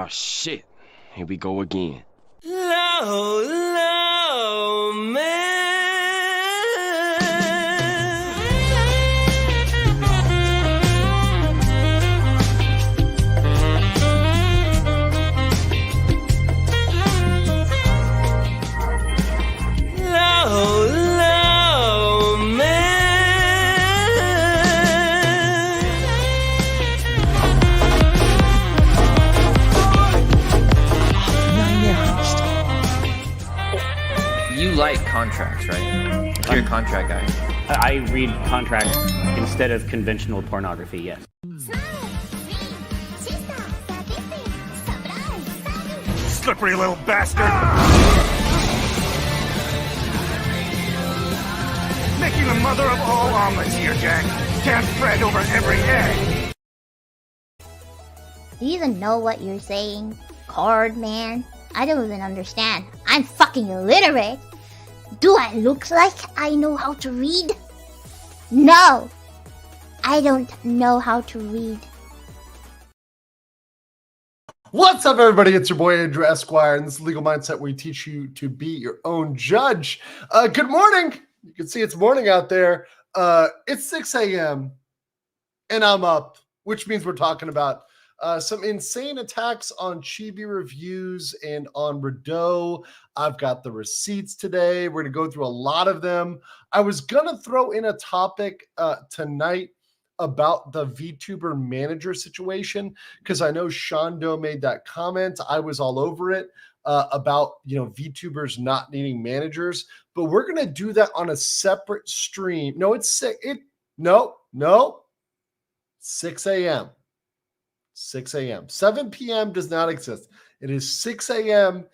Oh shit. Here we go again. Low, low, man. Low, low, man. You like contracts, right? You're a contract guy. I read contracts instead of conventional pornography, yes. Slippery little bastard! Making the mother of all omelets here, Jack. Can't fret over every egg. Do you even know what you're saying? Card man? I don't even understand. I'm fucking illiterate. Do I look like I know how to read? No. I don't know how to read. What's up, everybody? It's your boy Andrew Esquire, and this is Legal Mindset, where we teach you to be your own judge. Good morning. You can see it's morning out there. It's 6 a.m. and I'm up, which means we're talking about some insane attacks on Chibi reviews and on Redot. I've got the receipts today. We're going to go through a lot of them. I was going to throw in a topic tonight about the VTuber manager situation, because I know Shondo made that comment. I was all over it about, VTubers not needing managers, but we're going to do that on a separate stream. No, it's 6 a.m. 6 a.m. 7 p.m. does not exist. It is 6 a.m.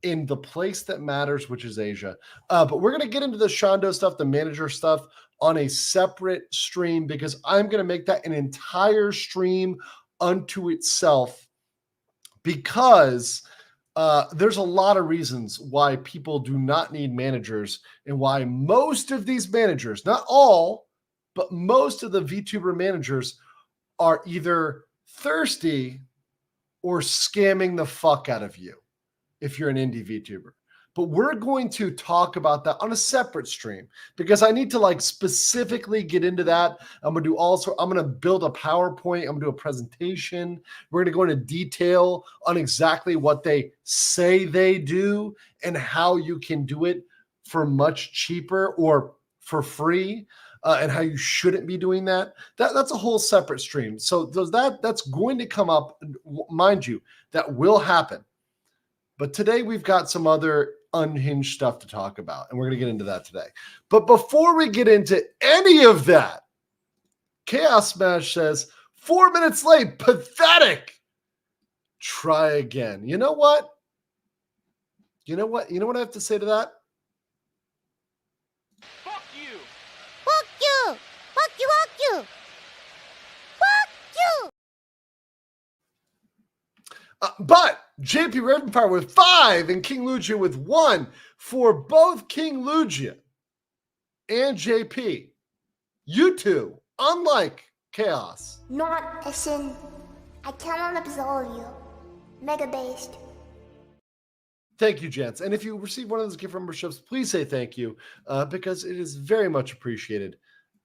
in the place that matters, which is Asia. But we're going to get into the Shondo stuff, the manager stuff, on a separate stream, because I'm going to make that an entire stream unto itself, because there's a lot of reasons why people do not need managers, and why most of these managers, not all, but most of the VTuber managers are either thirsty or scamming the fuck out of you if you're an indie VTuber. But we're going to talk about that on a separate stream, because I need to specifically get into that. I'm going to build a PowerPoint. I'm going to do a presentation. We're going to go into detail on exactly what they say they do and how you can do it for much cheaper or for free. And how you shouldn't be doing that. That's a whole separate stream. So that's going to come up, mind you, that will happen. But today we've got some other unhinged stuff to talk about, and we're going to get into that today. But before we get into any of that, Chaos Smash says, 4 minutes late, pathetic. Try again. You know what? You know what I have to say to that? But JP Ravenfire with 5 and King Lugia with 1 for both King Lugia and JP. You two, unlike Chaos. Not a sin. I cannot absolve you. Mega based. Thank you, gents. And if you receive one of those gift memberships, please say thank you, because it is very much appreciated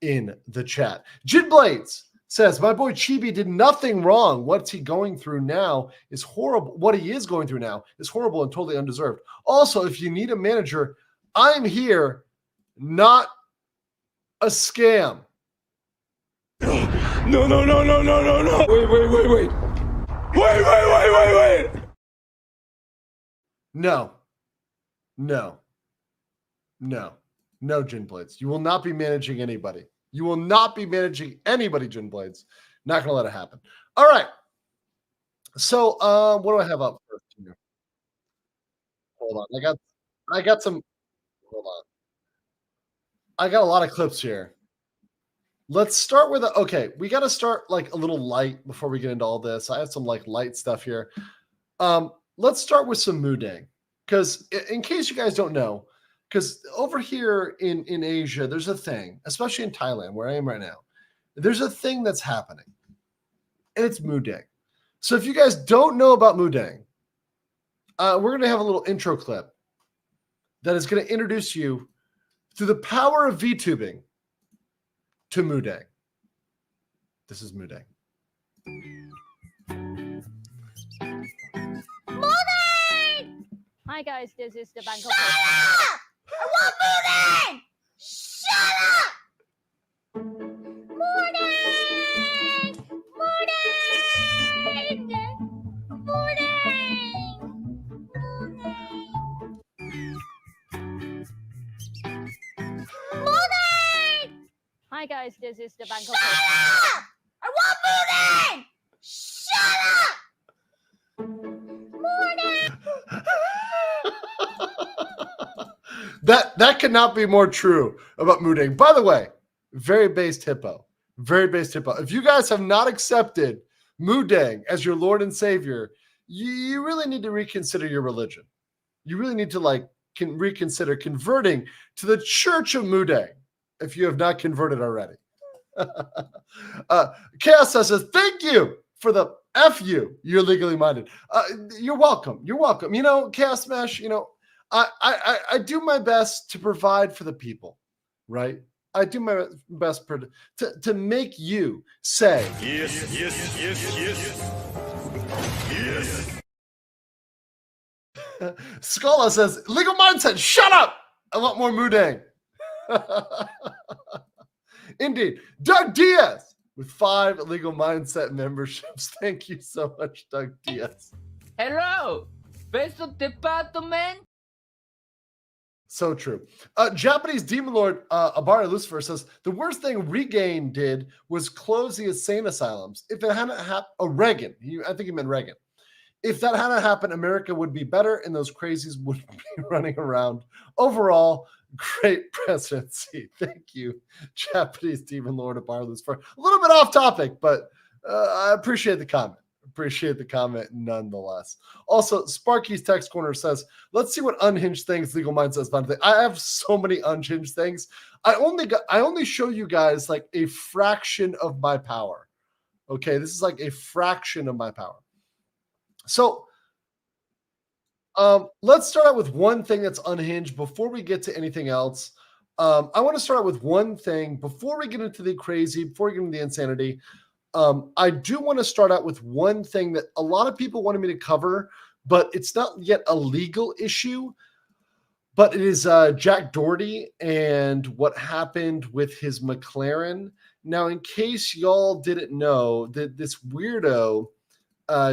in the chat. Jid Blades says, my boy Chibi did nothing wrong. What's he going through now is horrible. What he is going through now is horrible and totally undeserved. Also, if you need a manager, I'm here, not a scam. No. Wait. No, Jin Blades. You will not be managing anybody. You will not be managing anybody, Jin Blades. Not going to let it happen. All right. So, what do I have up first here? Hold on. I got some. Hold on. I got a lot of clips here. Let's start with okay. We got to start a little light before we get into all this. I have some light stuff here. Let's start with some Mudang, because in case you guys don't know, because over here in Asia, there's a thing, especially in Thailand, where I am right now. There's a thing that's happening, and it's Mudang. So if you guys don't know about Mudang, we're going to have a little intro clip that is going to introduce you through the power of VTubing to Mudang. This is Mudang. Hi guys, this is the Bangkok. Shut up! I want Mudang! Shut up! Mudang! Mudang! Mudang! Hi guys, this is the Bangkok. Shut up! I want Mudang! Shut up! Mudang! That could not be more true about Mudang. By the way, very based hippo. Very based hippo. If you guys have not accepted Mudang as your Lord and Savior, you really need to reconsider your religion. You really need to reconsider converting to the Church of Mudang if you have not converted already. Chaos says, thank you for the F you. You're legally minded. You're welcome. You're welcome. You know, Chaos Smash, you know, I do my best to provide for the people, right? I do my best to make you say, Yes, yes, yes, yes. Yes. Scala says, legal mindset, shut up! I want more Mudang. Indeed. Doug Diaz with 5 legal mindset memberships. Thank you so much, Doug Diaz. Hello, beso department. So true. Japanese Demon Lord Abari Lucifer says, the worst thing Regain did was close the insane asylums. If it hadn't happened, Reagan, I think he meant Reagan. If that hadn't happened, America would be better and those crazies would be running around. Overall, great presidency. Thank you, Japanese Demon Lord Abari Lucifer. A little bit off topic, but I appreciate the comment. Appreciate the comment nonetheless. Also, Sparky's Text Corner says, let's see what unhinged things Legal Mind says about it. I have so many unhinged things. I only show you guys like a fraction of my power. Okay, this is like a fraction of my power. So let's start out with one thing that's unhinged before we get to anything else. I want to start out with one thing before we get into the crazy, before we get into the insanity. I do want to start out with one thing that a lot of people wanted me to cover, but it's not yet a legal issue. But it is Jack Doherty and what happened with his McLaren. Now, in case y'all didn't know, that this weirdo,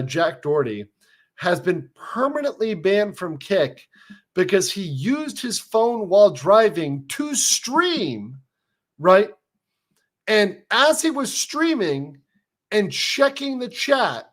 Jack Doherty, has been permanently banned from Kick because he used his phone while driving to stream, right? And as he was streaming and checking the chat,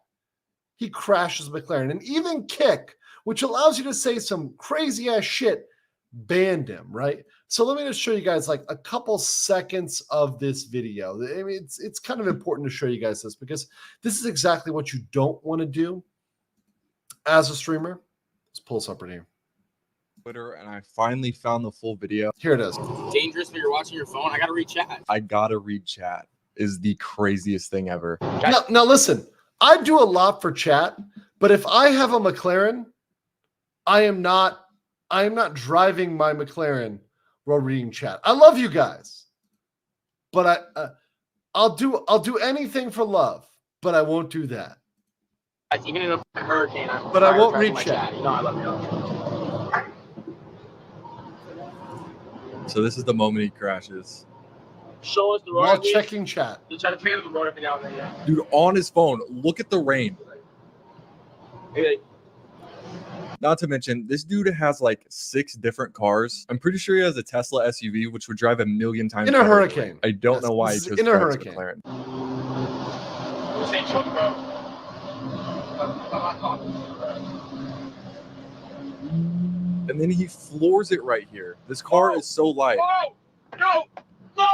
he crashes McLaren. And even Kick, which allows you to say some crazy ass shit, banned him, right? So let me just show you guys like a couple seconds of this video. I mean, it's kind of important to show you guys this because this is exactly what you don't want to do as a streamer. Let's pull this up right here. Twitter, and I finally found the full video. Here it is. Dangerous when you're watching your phone. I gotta read chat. I gotta read chat. Is the craziest thing ever. Now listen, I do a lot for chat, but if I have a McLaren, I am not driving my McLaren while reading chat. I love you guys, but I'll do anything for love, but I won't do that. Even in a hurricane, but I won't read chat. You know I love you. So this is the moment he crashes. Show us the road. While checking chat. You try to pay the road every now and then, yeah. Dude, on his phone, look at the rain. Hey. Not to mention, this dude has like 6 different cars. I'm pretty sure he has a Tesla SUV, which would drive 1,000,000 times in a hurricane. I don't know why he chose in a hurricane. McLaren. And then he floors it right here. This car is so light. No! No! No!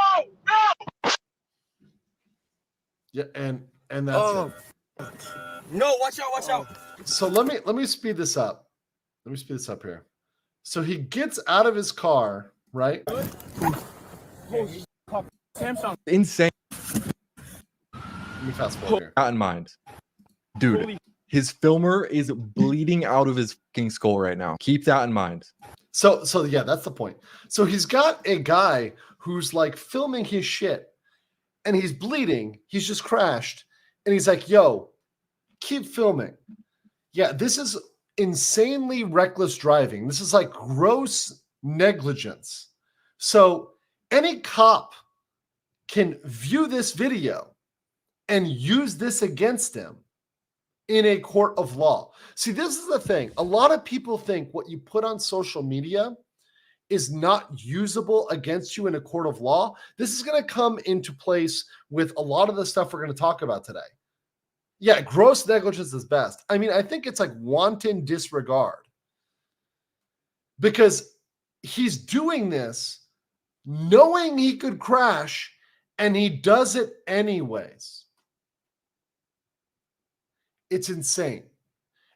Yeah, and that's it. No, watch out, watch out. So let me speed this up. Let me speed this up here. So he gets out of his car, right? Insane. Let me fast forward here. Not in mind. Dude, his filmer is bleeding out of his fucking skull right now. Keep that in mind. So yeah, that's the point. So he's got a guy who's like filming his shit and he's bleeding. He's just crashed. And he's like, yo, keep filming. Yeah, this is insanely reckless driving. This is like gross negligence. So any cop can view this video and use this against him in a court of law. See, this is the thing. A lot of people think what you put on social media is not usable against you in a court of law. This is going to come into place with a lot of the stuff we're going to talk about today. Yeah, gross negligence is best. I mean, I think it's like wanton disregard because he's doing this knowing he could crash and he does it anyways. It's insane.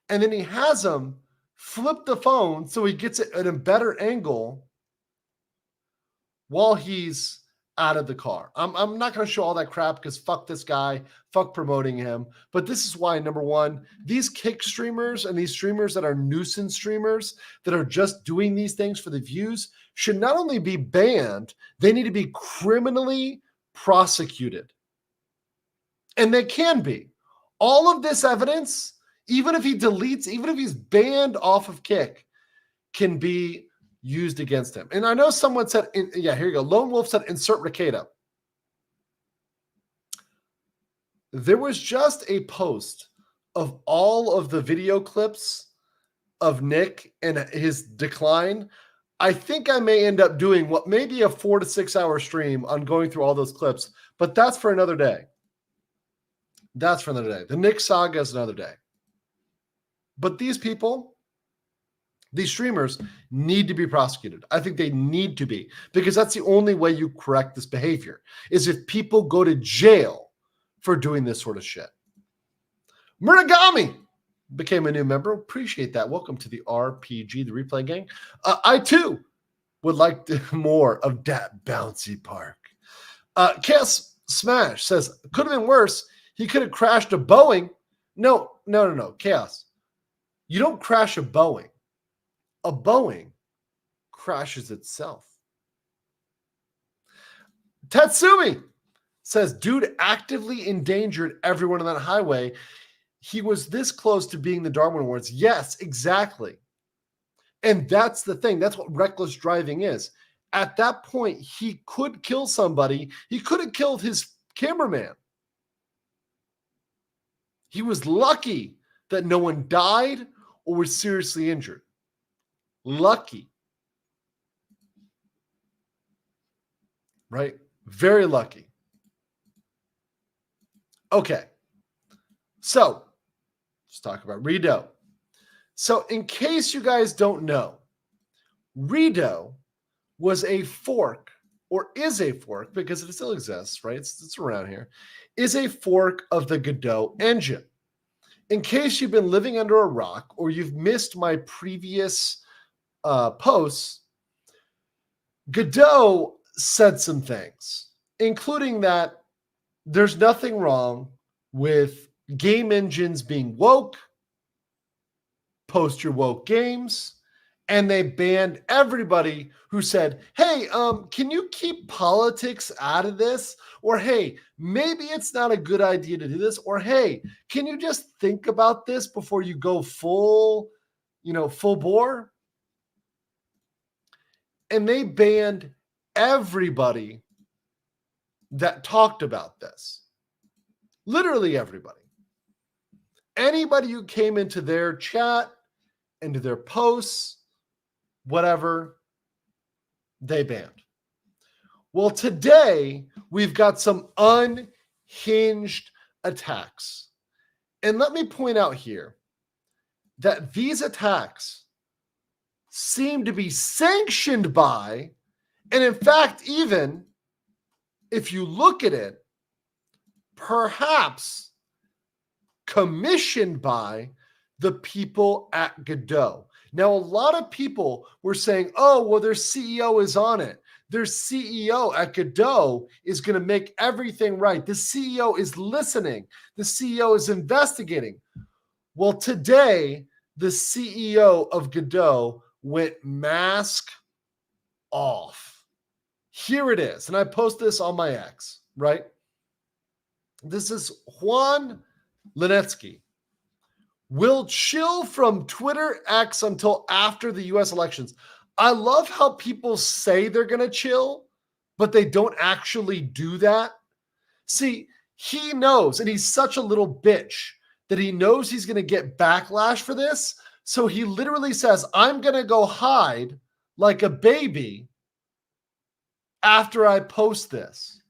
And then he has him flip the phone so he gets it at a better angle while he's out of the car. I'm not going to show all that crap because fuck this guy, fuck promoting him. But this is why, number one, these kick streamers and these streamers that are nuisance streamers that are just doing these things for the views should not only be banned, they need to be criminally prosecuted. And they can be. All of this evidence, even if he deletes, even if he's banned off of Kick, can be used against him. And I know someone said, yeah, here you go. Lone Wolf said, insert Ricada. There was just a post of all of the video clips of Nick and his decline. I think I may end up doing what may be a 4 to 6 hour stream on going through all those clips, but that's for another day. That's for another day. The Nick saga is another day. But these people, these streamers need to be prosecuted. I think they need to be, because that's the only way you correct this behavior is if people go to jail for doing this sort of shit. Muragami became a new member. Appreciate that. Welcome to the RPG, the replay gang. I too would like more of that bouncy park. Chaos Smash says, could have been worse. He could have crashed a Boeing. No. Chaos. You don't crash a Boeing. A Boeing crashes itself. Tatsumi says, dude actively endangered everyone on that highway. He was this close to being the Darwin Awards. Yes, exactly. And that's the thing. That's what reckless driving is. At that point, he could kill somebody. He could have killed his cameraman. He was lucky that no one died or was seriously injured. Lucky. Right? Very lucky. Okay. So, let's talk about Redot. So, in case you guys don't know, Redot was a fork, or is a fork, because it still exists, right? It's around here, is a fork of the Godot engine. In case you've been living under a rock or you've missed my previous posts, Godot said some things, including that there's nothing wrong with game engines being woke, post your woke games, and they banned everybody who said, hey, can you keep politics out of this? Or, hey, maybe it's not a good idea to do this. Or, hey, can you just think about this before you go full bore? And they banned everybody that talked about this. Literally everybody. Anybody who came into their chat, into their posts, whatever, they banned. Well, today we've got some unhinged attacks. And let me point out here that these attacks seem to be sanctioned by, and in fact, even if you look at it, perhaps commissioned by the people at Godot. Now, a lot of people were saying, oh, well, their CEO is on it. Their CEO at Godot is going to make everything right. The CEO is listening. The CEO is investigating. Well, today, the CEO of Godot went mask off. Here it is. And I post this on my X, right? This is Juan Linetsky. Will chill from Twitter X until after the US elections. I love how people say they're going to chill, but they don't actually do that. See, he knows, and he's such a little bitch that he knows he's going to get backlash for this. So he literally says, I'm going to go hide like a baby after I post this.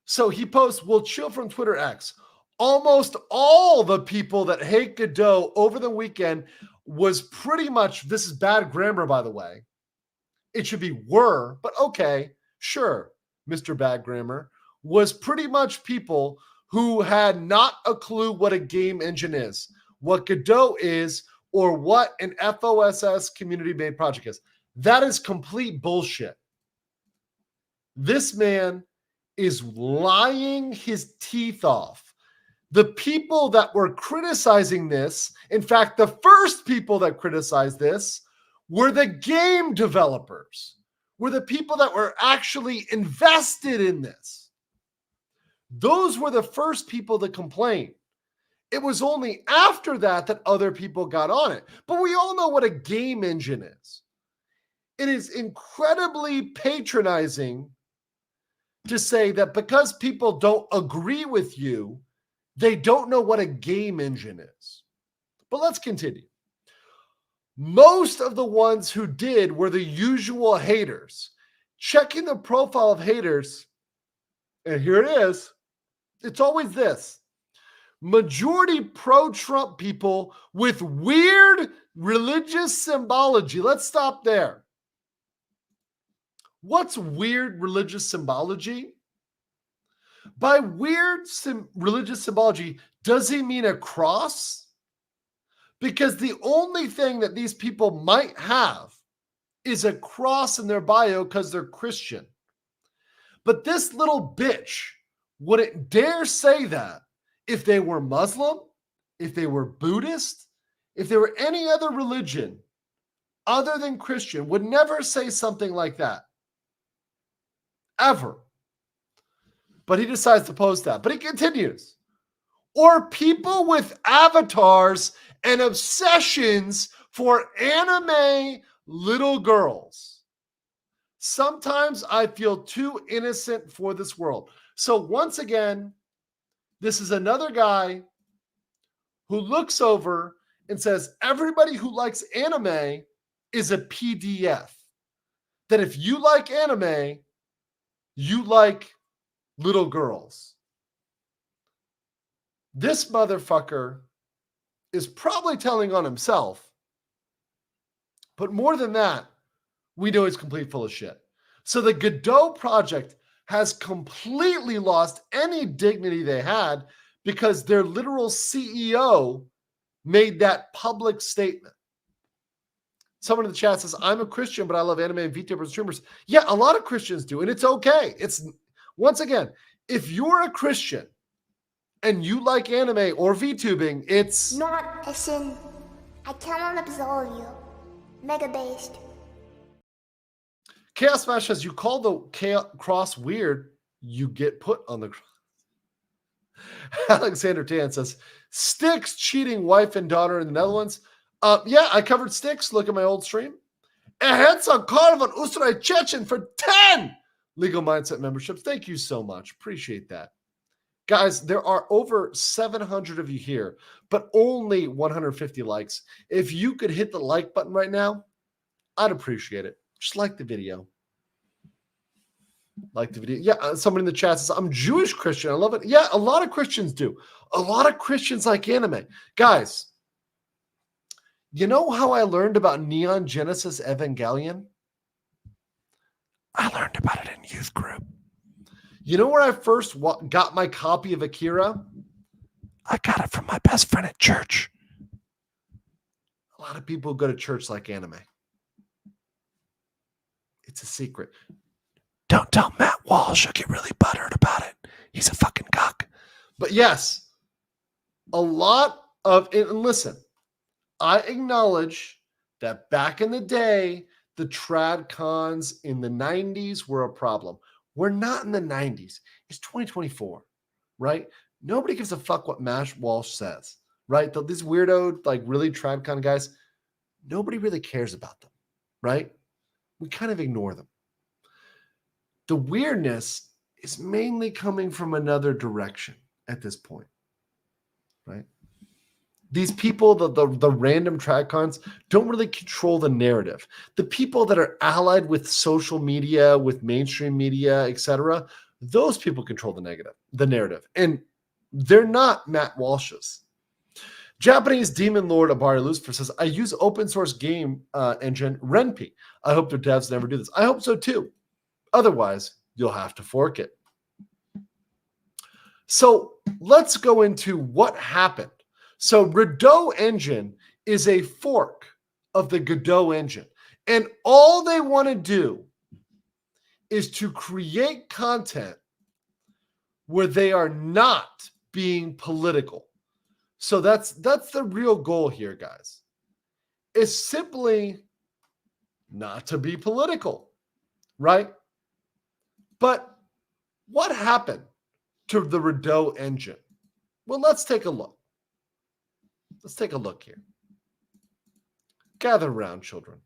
So he posts, will chill from Twitter X. Almost all the people that hate Godot over the weekend was pretty much, this is bad grammar, by the way. It should be were, but okay, sure, Mr. Bad Grammar, was pretty much people who had not a clue what a game engine is, what Godot is, or what an FOSS community-made project is. That is complete bullshit. This man is lying his teeth off. The people that were criticizing this, in fact, the first people that criticized this were the game developers, were the people that were actually invested in this. Those were the first people to complain. It was only after that that other people got on it. But we all know what a game engine is. It is incredibly patronizing to say that because people don't agree with you, they don't know what a game engine is. But let's continue. Most of the ones who did were the usual haters. Checking the profile of haters, and here it is. It's always this. Majority pro-Trump people with weird religious symbology. Let's stop there. What's weird religious symbology? By weird religious symbology, does he mean a cross? Because the only thing that these people might have is a cross in their bio because they're Christian. But this little bitch wouldn't dare say that if they were Muslim, if they were Buddhist, if they were any other religion other than Christian, would never say something like that. Ever. But he decides to post that. But he continues. Or people with avatars and obsessions for anime little girls. Sometimes I feel too innocent for this world. So once again, this is another guy who looks over and says, everybody who likes anime is a PDF. That if you like anime, you like little girls. This motherfucker is probably telling on himself. But more than that, we know he's complete full of shit. So the Godot project has completely lost any dignity they had because their literal CEO made that public statement. Someone in the chat says, I'm a Christian, but I love anime and VTubers and streamers. Yeah, a lot of Christians do, and it's okay. It's, once again, if you're a Christian and you like anime or VTubing, it's not a sin. I cannot absolve you. Mega based. Chaos Smash says, you call the cross weird, you get put on the cross. Alexander Tan says, Styx cheating wife and daughter in the Netherlands. Yeah, I covered Styx. Look at my old stream. Ehetsa Karl van Oostenrijk Chechen for 10 Legal Mindset memberships. Thank you so much. Appreciate that. Guys, there are over 700 of you here, but only 150 likes. If you could hit the like button right now, I'd appreciate it. Just like the video. Like the video. Yeah, someone in the chat says, I'm Jewish Christian. I love it. Yeah, a lot of Christians do. A lot of Christians like anime. Guys, you know how I learned about Neon Genesis Evangelion? I learned about it in youth group. You know where I first got my copy of Akira? I got it from my best friend at church. A lot of people go to church like anime. It's a secret. Don't tell Matt Walsh. He'll get really butthurt about it. He's a fucking cock. But yes, a lot of it. And listen, I acknowledge that back in the day, the trad cons in the 90s were a problem. We're not in the 90s. It's 2024, right? Nobody gives a fuck what Mash Walsh says, right? These weirdo, like really trad con guys, nobody really cares about them, right? We kind of ignore them. The weirdness is mainly coming from another direction at this point, right? These people, the random TradCons, don't really control the narrative. The people that are allied with social media, with mainstream media, etc., those people control the narrative. And they're not Matt Walsh's. Japanese demon lord Abari Lucifer says, I use open source game engine Ren'Py. I hope their devs never do this. I hope so too. Otherwise, you'll have to fork it. So let's go into what happened. So Redot engine is a fork of the Godot engine. And all they want to do is to create content where they are not being political. So that's the real goal here, guys. It's simply not to be political, right? But what happened to the Redot engine? Well, let's take a look. Let's take a look here. Gather around, children.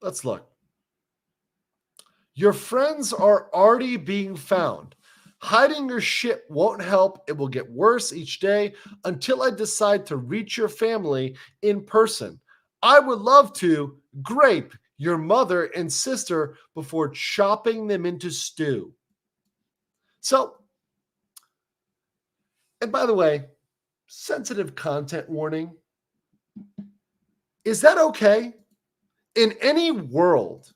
Let's look. Your friends are already being found. Hiding your shit won't help. It will get worse each day until I decide to reach your family in person. I would love to grape your mother and sister before chopping them into stew. So, and by the way, sensitive content warning. Is that okay? In any world,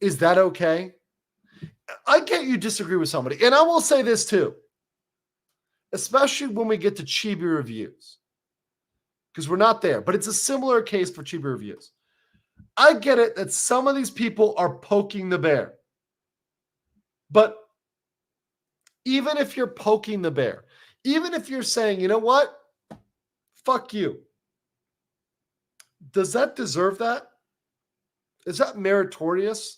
is that okay? I get you disagree with somebody. And I will say this too, especially when we get to Chibi reviews, because we're not there, but it's a similar case for Chibi reviews. I get it that some of these people are poking the bear. But even if you're poking the bear, even if you're saying, you know what? Fuck you. Does that deserve that? Is that meritorious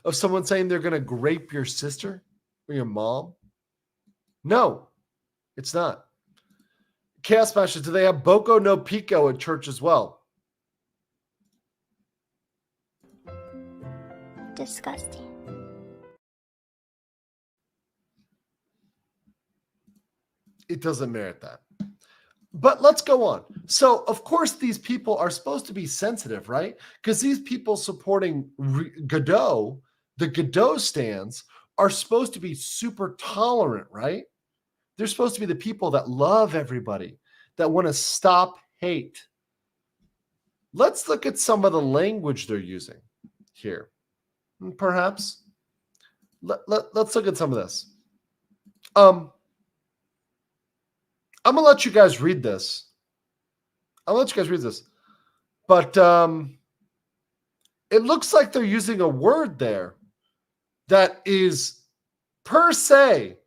of someone saying they're going to grape your sister or your mom? No, it's not. Chaos Masters, do they have Boko no Pico at church as well? Disgusting. It doesn't merit that. But let's go on. So, of course, these people are supposed to be sensitive, right? Because these people supporting Godot, the Godot stands, are supposed to be super tolerant, right? They're supposed to be the people that love everybody, that want to stop hate. Let's look at some of the language they're using here. Perhaps. Let's look at some of this. I'm going to let you guys read this. But it looks like they're using a word there that is per se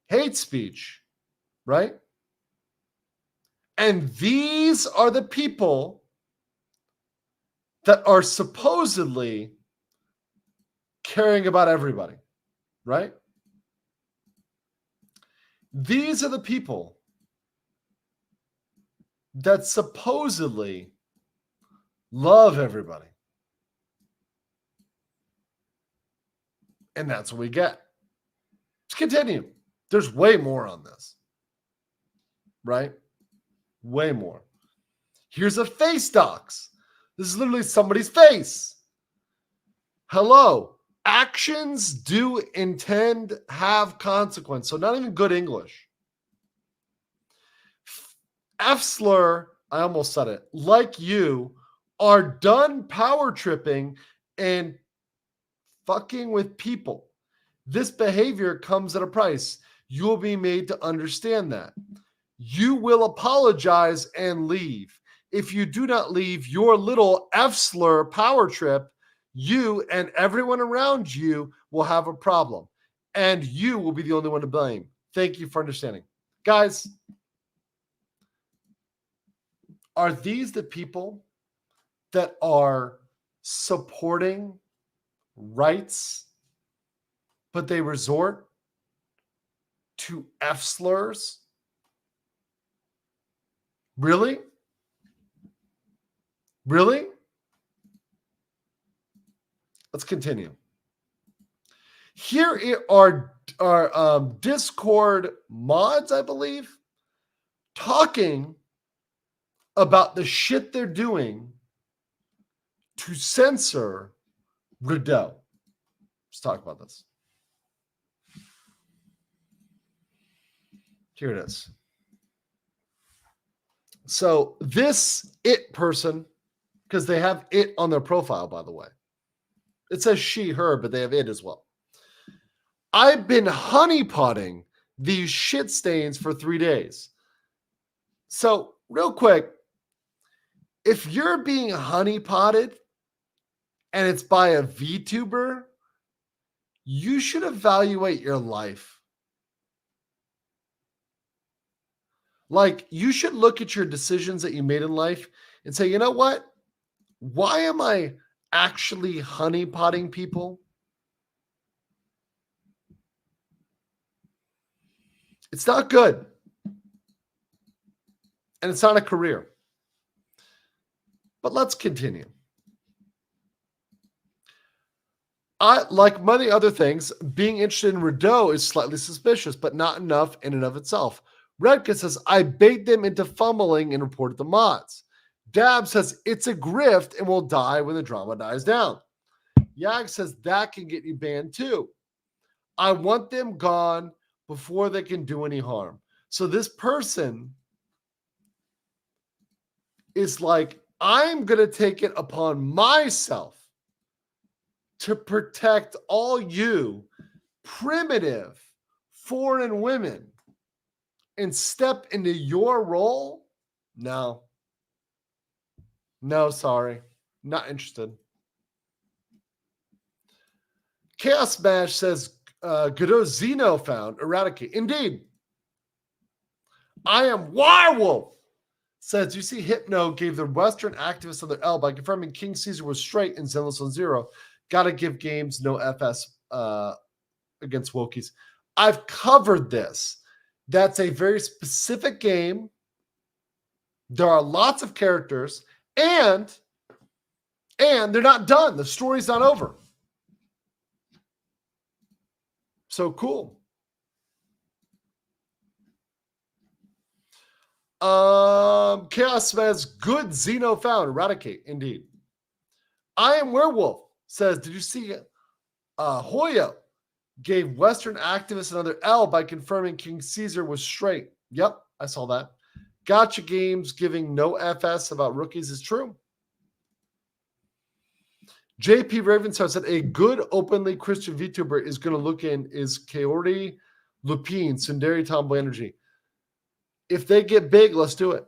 hate speech, right? And these are the people that are supposedly caring about everybody, right? These are the people that supposedly love everybody. And that's what we get. Let's continue. There's way more on this, right? Way more. Here's a face docs. This is literally somebody's face. Hello. Actions do intend have consequence. So not even good English. F-slur, I almost said it, like you, are done power tripping and fucking with people. This behavior comes at a price. You will be made to understand that. You will apologize and leave. If you do not leave your little F-slur power trip, you and everyone around you will have a problem. And you will be the only one to blame. Thank you for understanding. Guys, Are these the people that are supporting rights, but they resort to F slurs? Really? Really? Let's continue. Here are Discord mods, I believe, talking about the shit they're doing to censor Redot. Let's talk about this. Here it is. So this it person, because they have it on their profile, by the way. It says she, her, but they have it as well. I've been honeypotting these shit stains for 3 days. So real quick, if you're being honeypotted and it's by a VTuber, you should evaluate your life. Like, you should look at your decisions that you made in life and say, you know what? Why am I actually honeypotting people? It's not good. And it's not a career. But let's continue. Like many other things, being interested in Redot is slightly suspicious, but not enough in and of itself. Redka says, I bait them into fumbling and reported the mods. Dab says, it's a grift and will die when the drama dies down. Yag says, that can get you banned too. I want them gone before they can do any harm. So this person is like, I'm going to take it upon myself to protect all you primitive foreign women and step into your role? No. No, sorry. Not interested. Chaos Smash says, Godot Zeno found, eradicate. Indeed. I am Wirewolf. Says, you see, Hypno gave the Western activists on their L by confirming King Caesar was straight and Zenless on zero. Gotta give games no FS against Wokies. I've covered this. That's a very specific game. There are lots of characters, and they're not done. The story's not over. So cool. Chaos says, good Xeno found. Eradicate. Indeed. I am Werewolf says, did you see Hoya gave Western activists another L by confirming King Caesar was straight? Yep, I saw that. Gotcha Games giving no FS about rookies is true. JP Ravenstar said a good openly Christian VTuber is going to look in is Kaori Lupine, Sundari Tomboy Energy. If they get big, let's do it.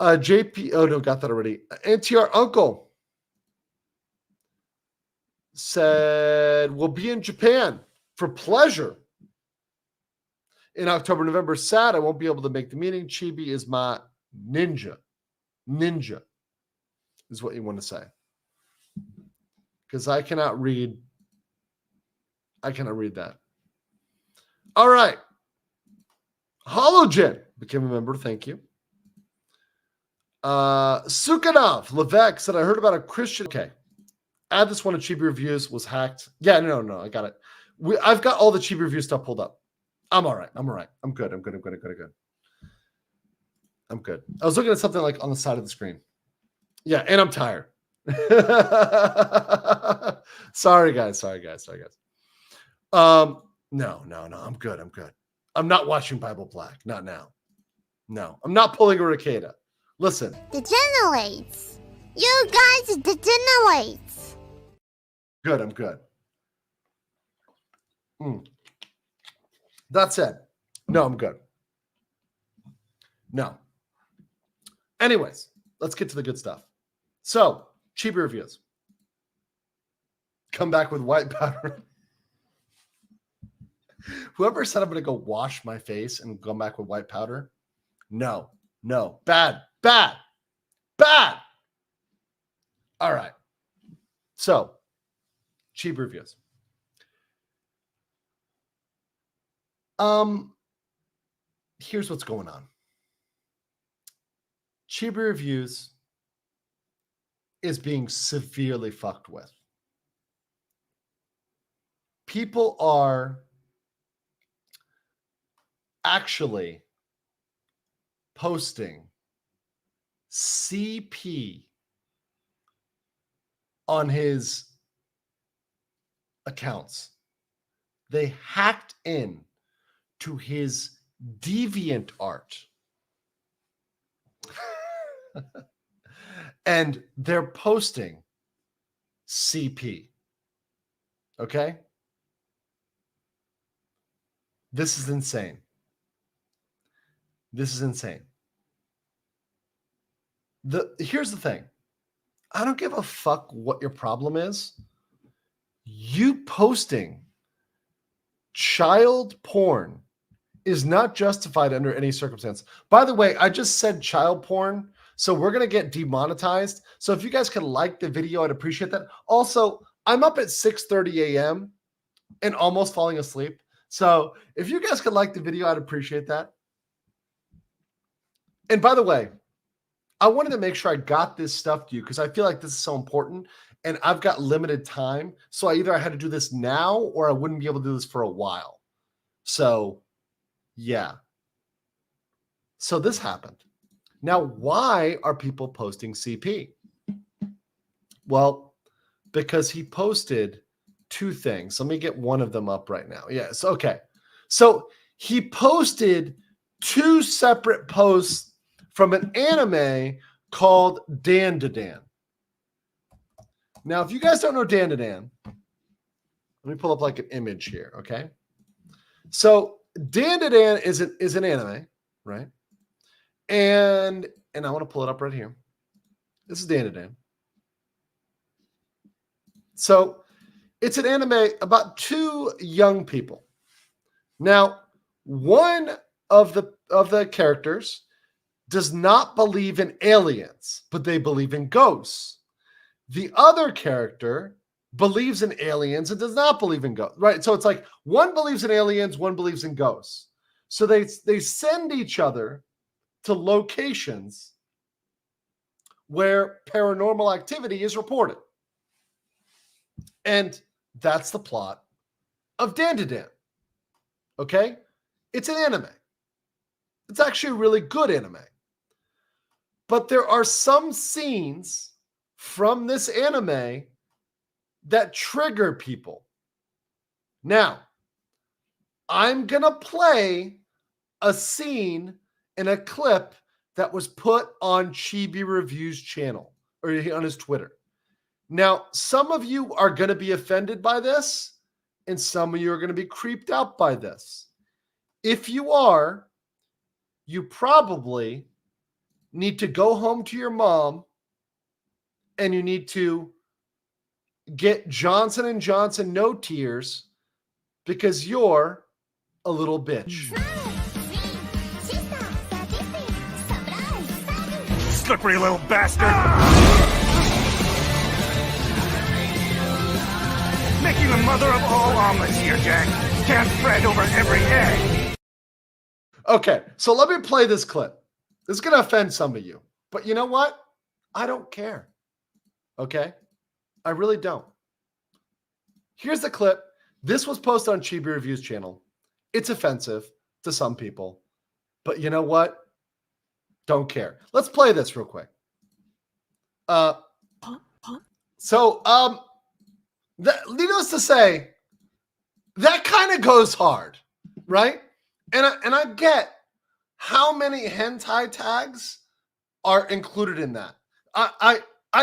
JP, oh no, got that already. NTR Uncle said, we'll be in Japan for pleasure in October, November. Sad I won't be able to make the meeting. Chibi is my ninja. Ninja is what you want to say. Because I cannot read that. All right. Hologen became a member. Thank you. Sukhanov Levesque said, I heard about a Christian. Okay. Add this one to Chibi Reviews. Was hacked. Yeah, no. I got it. I've got all the Chibi Review stuff pulled up. I'm all right. I'm good. I'm good. I was looking at something like on the side of the screen. Yeah, and I'm tired. Sorry, guys. No. I'm good. I'm not watching Bible Black. Not now. No, I'm not pulling a Ricada. Listen. Degenerates. You guys degenerates. Good, I'm good. That said, no, I'm good. No. Anyways, let's get to the good stuff. So, Chibi Reviews. Come back with white powder. Whoever said I'm going to go wash my face and come back with white powder, no. No. Bad. Bad. Bad. All right. So, cheap reviews. Here's what's going on. Chibi Reviews is being severely fucked with. People are actually posting CP on his accounts. They hacked in to his deviant art. And they're posting CP. Okay? This is insane. This is insane. Here's the thing. I don't give a fuck what your problem is. You posting child porn is not justified under any circumstance. By the way, I just said child porn, so we're going to get demonetized. So if you guys could like the video, I'd appreciate that. Also, I'm up at 6:30 a.m. and almost falling asleep. So if you guys could like the video, I'd appreciate that. And by the way, I wanted to make sure I got this stuff to you because I feel like this is so important and I've got limited time. So I had to do this now or I wouldn't be able to do this for a while. So yeah. So this happened. Now, why are people posting CP? Well, because he posted two things. Let me get one of them up right now. Yes. Okay. So he posted two separate posts from an anime called Dan to Dan. Now, if you guys don't know Dan to Dan, let me pull up like an image here. Okay. So Dan to Dan is an anime, right? And I want to pull it up right here. This is Dan to Dan. So it's an anime about two young people. Now, one of the characters does not believe in aliens, but they believe in ghosts. The other character believes in aliens and does not believe in ghosts, right? So it's like one believes in aliens, one believes in ghosts. So they send each other to locations where paranormal activity is reported. And that's the plot of Dan to Dan. Okay? It's an anime. It's actually a really good anime. But there are some scenes from this anime that trigger people. Now, I'm going to play a scene in a clip that was put on Chibi Review's channel or on his Twitter. Now, some of you are going to be offended by this, and some of you are going to be creeped out by this. If you are, you probably need to go home to your mom and you need to get Johnson & Johnson No Tears because you're a little bitch. Slippery little bastard! Making the mother of all omelets here, Jack. Can't fret over every egg. Okay, so let me play this clip. This is going to offend some of you. But you know what? I don't care. Okay? I really don't. Here's the clip. This was posted on Chibi Review's channel. It's offensive to some people. But you know what? Don't care. Let's play this real quick. Needless to say, that kind of goes hard, right? And I get how many hentai tags are included in that. I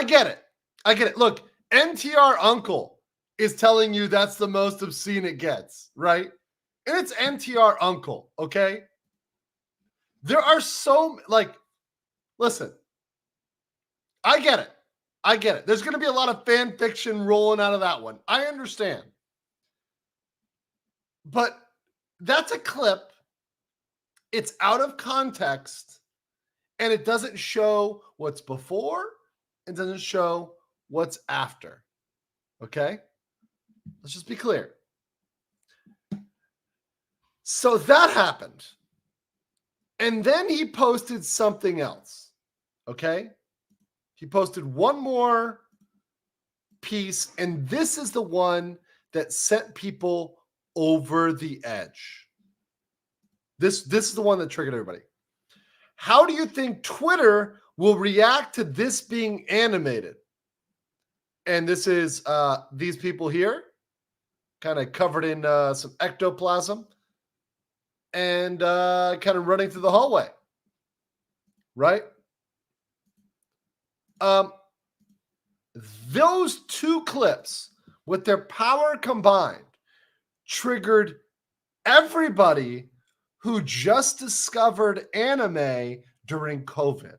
get it. I get it. Look, NTR Uncle is telling you that's the most obscene it gets, right? And it's NTR Uncle, okay? There are listen, I get it. I get it. There's going to be a lot of fan fiction rolling out of that one. I understand. But that's a clip. It's out of context. and it doesn't show what's before. It doesn't show what's after. Okay? Let's just be clear. So that happened. And then he posted something else. Okay? He posted one more piece, and this is the one that sent people over the edge. This is the one that triggered everybody. How do you think Twitter will react to this being animated? And this is these people here, kind of covered in some ectoplasm and kind of running through the hallway, right? Those two clips with their power combined triggered everybody who just discovered anime during COVID.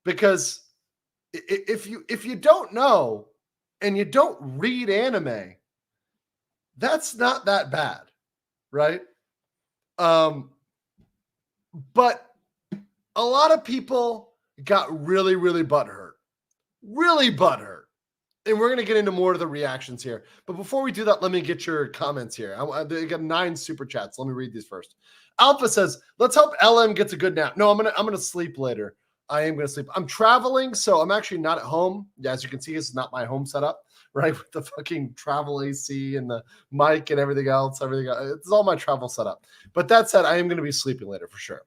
Because if you don't know and you don't read anime, that's not that bad, right? But a lot of people got really, really butthurt. Really butthurt. And we're going to get into more of the reactions here. But before we do that, let me get your comments here. I got 9 super chats. Let me read these first. Alpha says, let's hope LM gets a good nap. No, I'm gonna sleep later. I am going to sleep. I'm traveling, so I'm actually not at home. Yeah, as you can see, this is not my home setup, right? With the fucking travel AC and the mic and everything else. It's all my travel setup. But that said, I am going to be sleeping later for sure.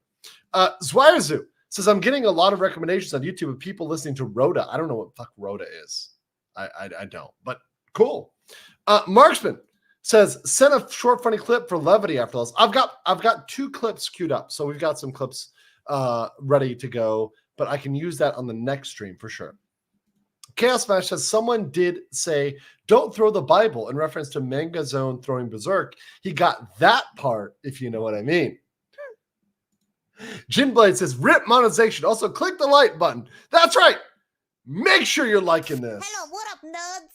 Zwirzu says, I'm getting a lot of recommendations on YouTube of people listening to Rhoda. I don't know what fuck Rhoda is. I don't, but cool. Marksman says, send a short funny clip for levity after this. I've got 2 clips queued up, so we've got some clips ready to go, but I can use that on the next stream for sure. Chaos Smash says, someone did say, don't throw the Bible in reference to Manga Zone throwing Berserk. He got that part, if you know what I mean. Jinblade says, rip monetization. Also, click the like button. That's right. Make sure you're liking this. Hello, what up, nuts?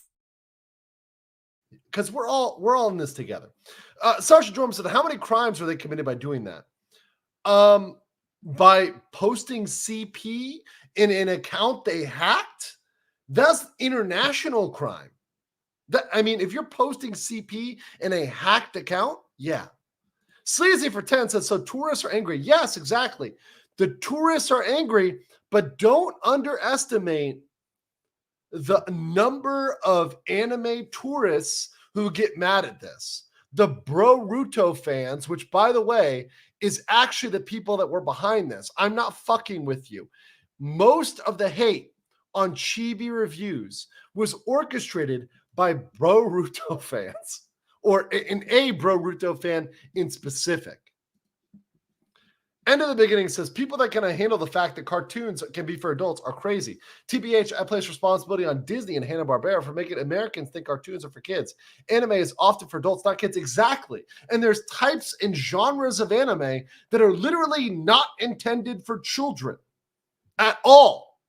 Because we're all in this together. Sasha Drum said, how many crimes are they committed by doing that? By posting CP in an account they hacked? That's international crime. If you're posting CP in a hacked account, yeah. Sleazy for 10 says, so tourists are angry. Yes, exactly. The tourists are angry, but don't underestimate the number of anime tourists who get mad at this. The Boruto fans, which, by the way, is actually the people that were behind this. I'm not fucking with you. Most of the hate on Chibi reviews was orchestrated by Boruto fans, or a Boruto fan in specific. End of the beginning says, people that can handle the fact that cartoons can be for adults are crazy. TBH, I place responsibility on Disney and Hanna-Barbera for making Americans think cartoons are for kids. Anime is often for adults, not kids. Exactly. And there's types and genres of anime that are literally not intended for children at all.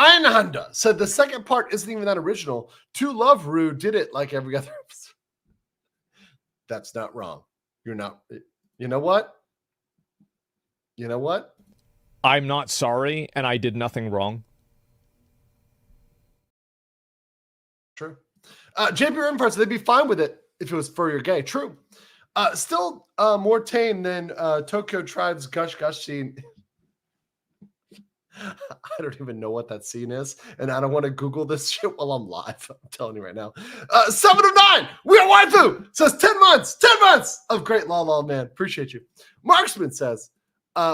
Einhanda said the second part isn't even that original. To Love Ru did it like every other episode. That's not wrong. You're not. You know what? You know what? I'm not sorry, and I did nothing wrong. True. JP Rimfart said they'd be fine with it if it was furry or gay. True. Still more tame than Tokyo Tribe's Gush Gush scene. I don't even know what that scene is, and I don't want to Google this shit while I'm live. I'm telling you right now. 7 of 9, we are waifu, says 10 months of great la man. Appreciate you. Marksman says,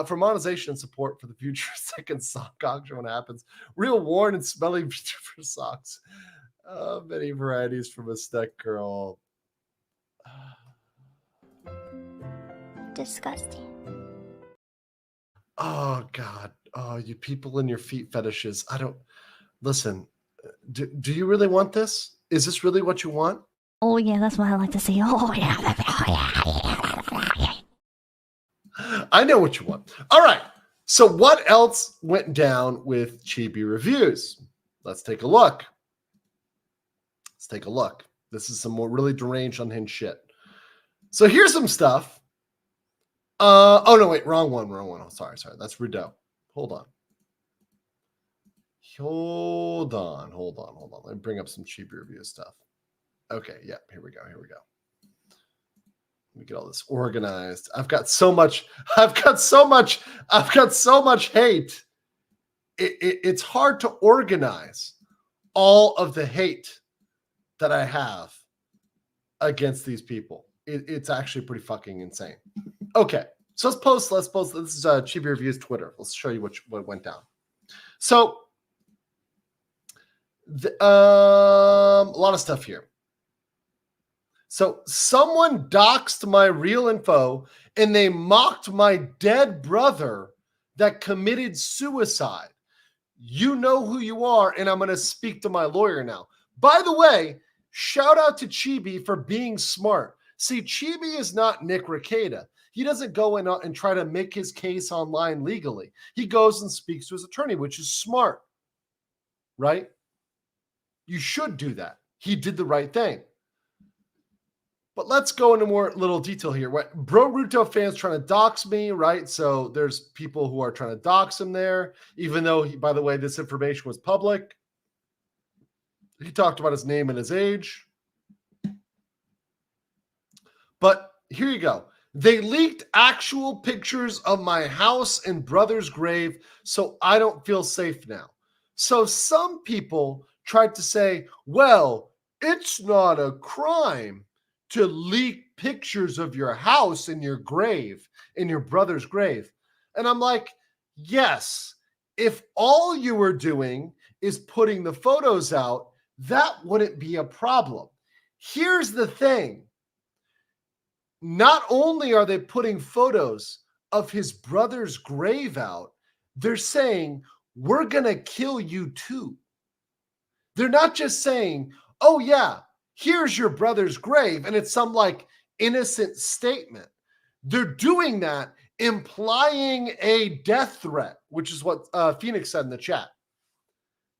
for monetization and support for the future second sock auction when it happens. Real worn and smelly for socks. Many varieties from a Steck Girl. Disgusting. Oh, God. Oh, you people and your feet fetishes. I don't... Listen, do you really want this? Is this really what you want? Oh, yeah, that's what I like to see. Oh, yeah. I know what you want. All right. So what else went down with Chibi reviews? Let's take a look. This is some more really deranged, unhinged shit. So here's some stuff. Oh no, wait, wrong one. Oh, sorry. That's Redot. Hold on. Let me bring up some Chibi review stuff. Okay, yeah, here we go. Let me get all this organized. I've got so much hate. It's hard to organize all of the hate that I have against these people. It's actually pretty fucking insane. Okay, so let's post. This is Chibi Reviews Twitter. Let's show you what went down. So, a lot of stuff here. So someone doxed my real info and they mocked my dead brother that committed suicide. You know who you are, and I'm going to speak to my lawyer now. By the way, shout out to Chibi for being smart. See, Chibi is not Nick Rekieta. He doesn't go in and try to make his case online legally. He goes and speaks to his attorney, which is smart, right? You should do that. He did the right thing. But let's go into more little detail here. What Bro Ruto fans trying to dox me, right? So there's people who are trying to dox him there, even though by the way, this information was public. He talked about his name and his age. But here you go. They leaked actual pictures of my house and brother's grave, so I don't feel safe now. So some people tried to say, well, it's not a crime to leak pictures of your house and your grave, in your brother's grave. And I'm like, yes, if all you were doing is putting the photos out, that wouldn't be a problem. Here's the thing. Not only are they putting photos of his brother's grave out, they're saying, we're going to kill you too. They're not just saying, oh yeah, here's your brother's grave, and it's some like innocent statement. They're doing that implying a death threat, which is what Phoenix said in the chat.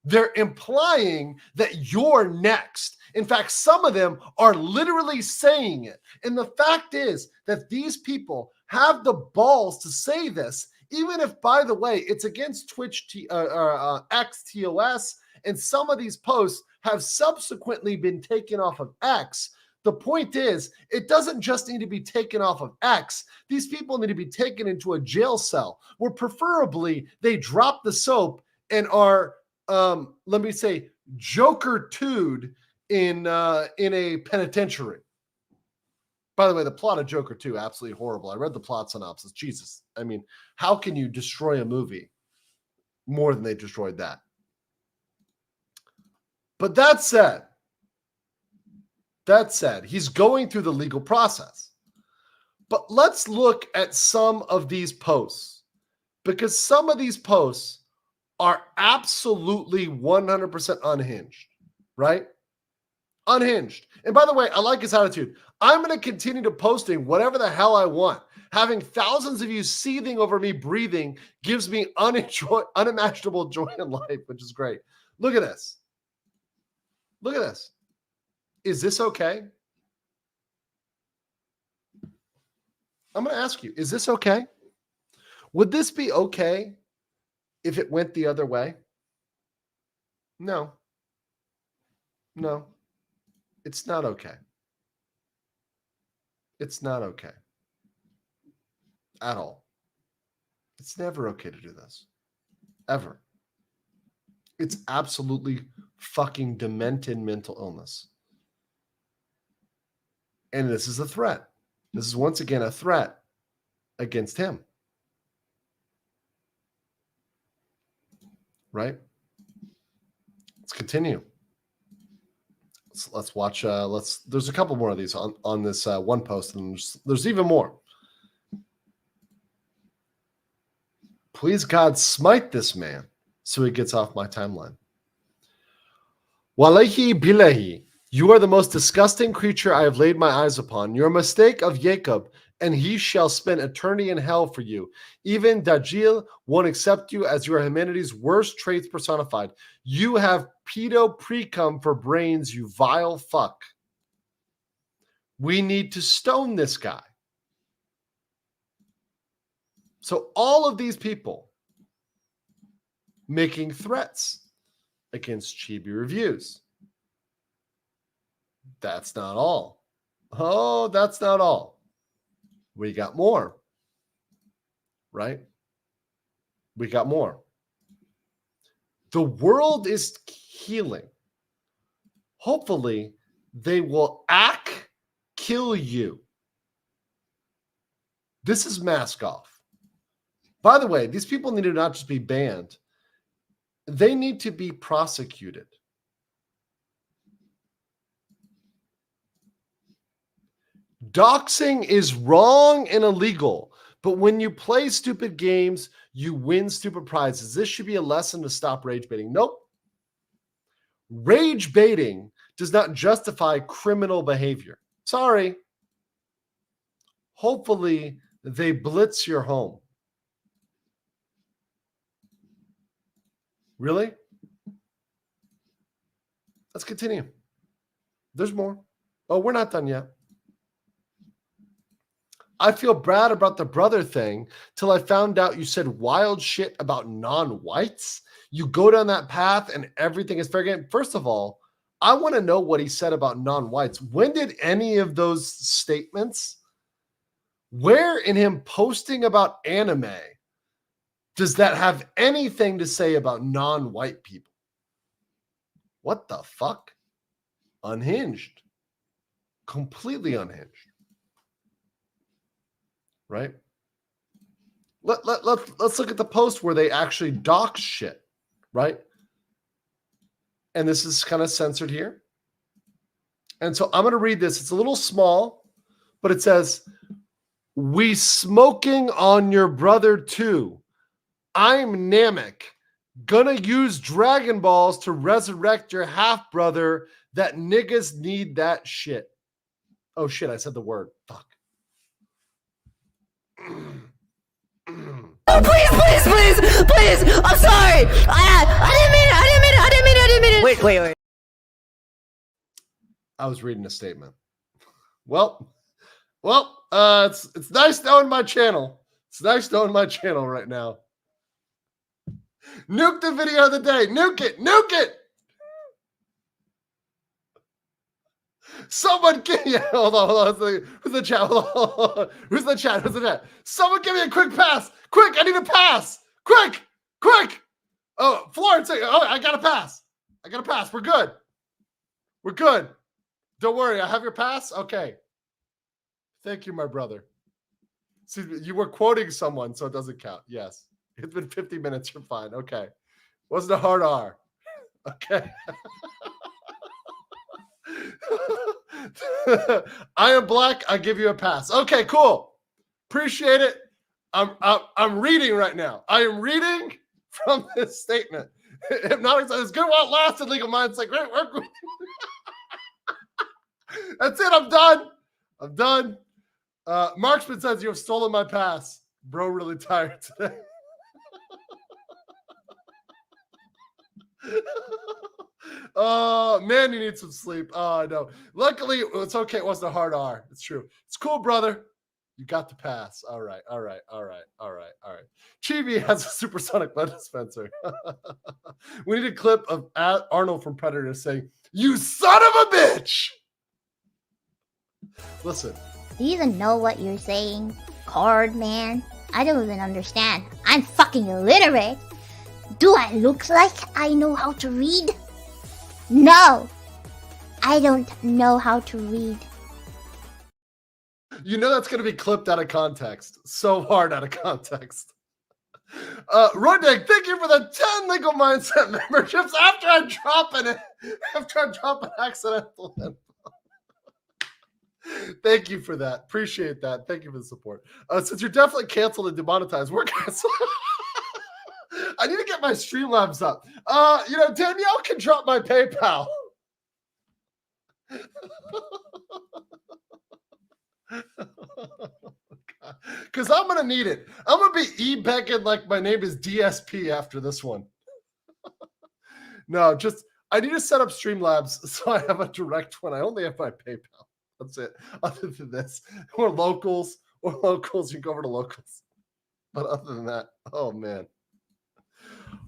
They're implying that you're next. In fact, some of them are literally saying it. And the fact is that these people have the balls to say this, even if, by the way, it's against Twitch X TOS, and some of these posts have subsequently been taken off of X. The point is, it doesn't just need to be taken off of X. These people need to be taken into a jail cell where preferably they drop the soap and are, let me say, Joker-2'd in a penitentiary. By the way, the plot of Joker 2, absolutely horrible. I read the plot synopsis. Jesus. I mean, how can you destroy a movie more than they destroyed that? But that said, he's going through the legal process. But let's look at some of these posts, because some of these posts are absolutely 100% unhinged, right? Unhinged. And by the way, I like his attitude. I'm going to continue to posting whatever the hell I want. Having thousands of you seething over me breathing gives me unimaginable joy in life, which is great. Look at this. Look at this. Is this okay? I'm going to ask you, is this okay? Would this be okay if it went the other way? No. No. It's not okay. It's not okay. At all. It's never okay to do this. Ever. It's absolutely fucking demented mental illness. And this is a threat. This is once again a threat against him. Right? Let's continue. Let's watch. There's a couple more of these on this one post, and there's even more. Please, God, smite this man so he gets off my timeline. Wallahi billahi, you are the most disgusting creature I have laid my eyes upon. Your mistake of Jacob, and he shall spend eternity in hell for you. Even Dajjal won't accept you as you are humanity's worst traits personified. You have pedo pre-cum for brains, you vile fuck. We need to stone this guy. So all of these people making threats against Chibi reviews. That's not all. Oh, that's not all. We got more, right? We got more. The world is healing. Hopefully, they will kill you. This is mask off. By the way, these people need to not just be banned. They need to be prosecuted. Doxing is wrong and illegal, but when you play stupid games, you win stupid prizes. This should be a lesson to stop rage baiting. Nope. Rage baiting does not justify criminal behavior. Sorry. Hopefully, they blitz your home. Really? Let's continue. There's more. Oh, we're not done yet. I feel bad about the brother thing till I found out you said wild shit about non-whites. You go down that path and everything is fair game. First of all, I want to know what he said about non-whites. When did any of those statements, where in him posting about anime, does that have anything to say about non-white people? What the fuck? Unhinged. Completely unhinged. Right? Let's look at the post where they actually dox shit, right? And this is kind of censored here. And so I'm going to read this. It's a little small, but it says, "We smoking on your brother too. I'm Namek. Gonna use Dragon Balls to resurrect your half-brother. That niggas need that shit." Oh shit, I said the word. Fuck. Oh, please! I'm sorry! I didn't mean it! Wait. I was reading a statement. Well, it's nice knowing my channel. It's nice knowing my channel right now. Nuke the video of the day. Nuke it. Someone give me hold on. Who's the chat? Hold on. Who's the chat? Someone give me a quick pass. Quick, I need a pass. Quick. Oh, Florence. Oh, I got a pass. We're good. Don't worry. I have your pass. Okay. Thank you, my brother. See, you were quoting someone, so it doesn't count. Yes. It's been 50 minutes. You're fine. Okay. Wasn't a hard R. Okay. I am black. I give you a pass. Okay, cool. Appreciate it. I'm reading right now. I am reading from this statement. Hypnotic says, "Good while it lasted." Legal Mind's like, "Great work." That's it. I'm done. Marksman says, "You have stolen my pass." Bro, really tired today. Oh, man, you need some sleep. Oh, no. Luckily, it's okay. It wasn't a hard R. It's true. It's cool, brother. You got the pass. All right. Chibi has a supersonic lead dispenser. We need a clip of Arnold from Predator saying, "You son of a bitch!" Listen. Do you even know what you're saying? Card man? I don't even understand. I'm fucking illiterate. Do I look like I know how to read? No. I don't know how to read. You know that's going to be clipped out of context. So hard out of context. Rodeg, thank you for the 10 Legal Mindset memberships after I drop an accidental info. Thank you for that. Appreciate that. Thank you for the support. Since you're definitely canceled and demonetized, we're canceled. I need to get my Streamlabs up. Danielle can drop my PayPal. Because I'm going to need it. I'm going to be e-begging like my name is DSP after this one. No, I need to set up Streamlabs so I have a direct one. I only have my PayPal. That's it. Other than this, or locals. You go over to locals. But other than that, oh man.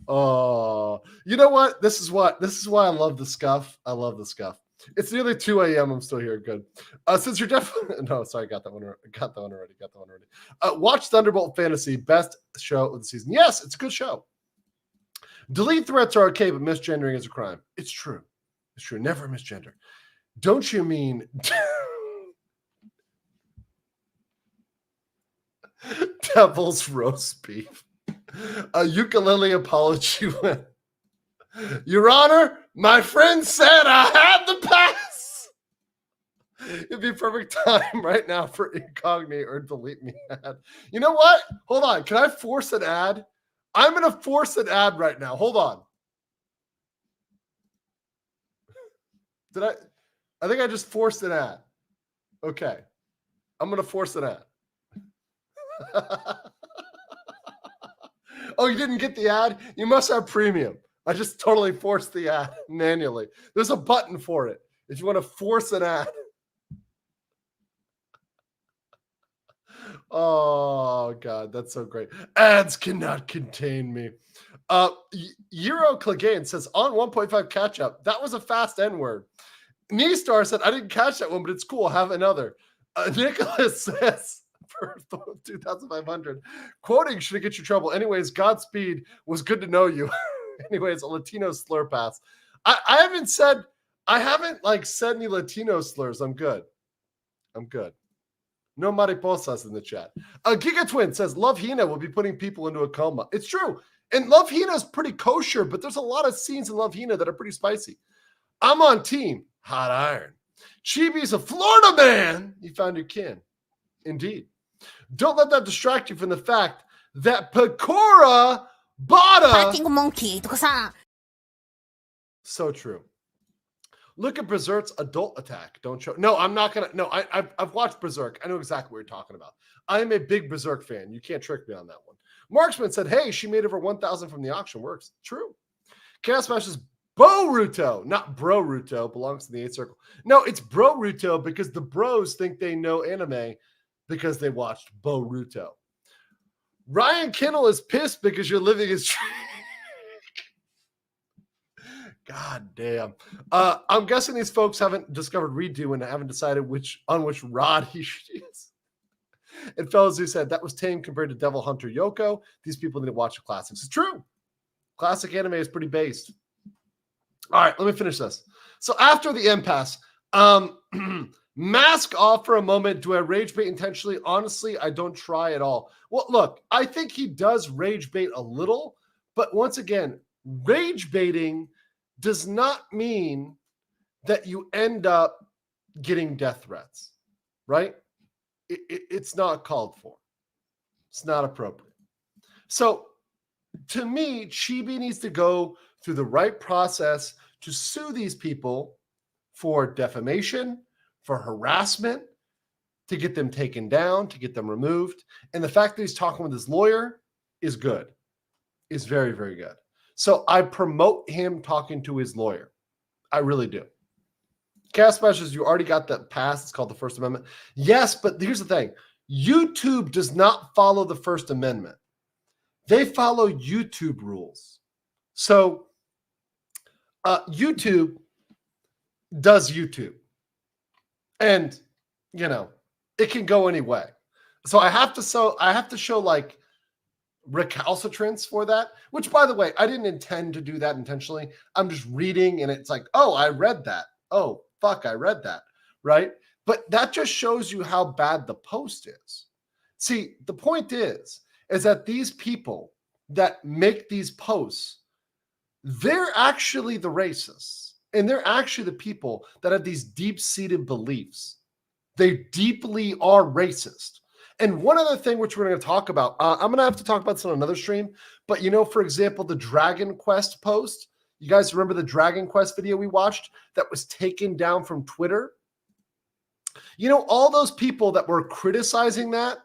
Oh, you know what? This is why I love the scuff. I love the scuff. It's nearly 2 a.m. I'm still here. Good. Since you're definitely no, sorry, got that one already. Watch Thunderbolt Fantasy, best show of the season. Yes, it's a good show. Delete threats are okay, but misgendering is a crime. It's true. It's true. Never misgender. Don't you mean devil's roast beef? A ukulele apology went. Your Honor, my friend said I had the pass. It'd be perfect time right now for incognito or delete me ad. You know what? Hold on. Can I force an ad? I'm going to force an ad right now. Hold on. I think I just forced an ad. Okay. I'm going to force an ad. Oh, you didn't get the ad? You must have premium. I just totally forced the ad manually. There's a button for it if you want to force an ad. Oh, God, that's so great. Ads cannot contain me. Euro Clegane says, on 1.5 catch-up, that was a fast N-word. Knee-Star said, I didn't catch that one, but it's cool. Have another. Nicholas says, for 2,500, quoting should get you trouble. Anyways, Godspeed, was good to know you. Anyways, a Latino slur pass. I haven't said any Latino slurs. I'm good. No mariposas in the chat. Giga Twin says, Love Hina will be putting people into a coma. It's true. And Love Hina is pretty kosher, but there's a lot of scenes in Love Hina that are pretty spicy. I'm on team Hot Iron. Chibi's a Florida man. You found your kin. Indeed. Don't let that distract you from the fact that Pecora bought a monkey. So true. Look at Berserk's adult attack. Don't show. No, I'm not gonna. No, I've watched Berserk. I know exactly what you're talking about. I am a big Berserk fan. You can't trick me on that one. Marksman said, "Hey, she made over 1,000 from the auction. Works. True." Chaos Smash's Boruto, not Broruto, belongs to the 8th Circle. No, it's Broruto because the bros think they know anime because they watched Boruto. Ryan Kinnell is pissed because you're living his dream. God damn. I'm guessing these folks haven't discovered Redo and haven't decided on which rod he should use. And fellas who said that was tame compared to Devil Hunter Yoko. These people need to watch the classics. It's true. Classic anime is pretty based. All right, let me finish this. So after the impasse, mask off for a moment. Do I rage bait intentionally? Honestly, I don't try at all. Well, look, I think he does rage bait a little, but once again, rage baiting does not mean that you end up getting death threats, right? It's not called for. It's not appropriate. So to me, Chibi needs to go through the right process to sue these people for defamation, for harassment, to get them taken down, to get them removed. And the fact that he's talking with his lawyer is good, is very, very good. So I promote him talking to his lawyer. I really do. Chaos Smashers, you already got that passed. It's called the First Amendment. Yes, but here's the thing. YouTube does not follow the First Amendment. They follow YouTube rules. So YouTube does YouTube. And, you know, it can go any way. So I have to show like recalcitrance for that, which, by the way, I didn't intend to do that intentionally. I'm just reading and it's like, oh, I read that. Oh, fuck, I read that. Right? But that just shows you how bad the post is. See, the point is that these people that make these posts, they're actually the racists. And they're actually the people that have these deep-seated beliefs. They deeply are racist. And one other thing which we're going to talk about, I'm going to have to talk about this on another stream, but you know, for example, the Dragon Quest post, you guys remember the Dragon Quest video we watched that was taken down from Twitter? You know, all those people that were criticizing that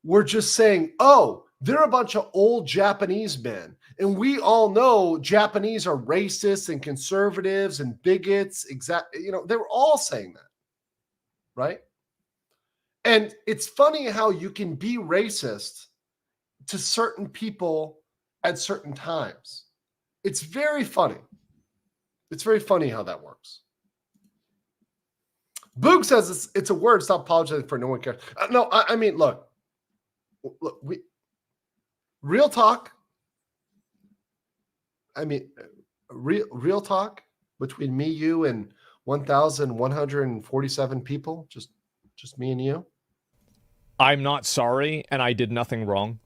were just saying, oh, they're a bunch of old Japanese men. And we all know Japanese are racists and conservatives and bigots. You know, they were all saying that, right? And it's funny how you can be racist to certain people at certain times. It's very funny. It's very funny how that works. Boog says it's a word. Stop apologizing for no one cares. No, I mean, look, real talk. I mean, real talk between me, you, and 1,147 people, just me and you. I'm not sorry, and I did nothing wrong.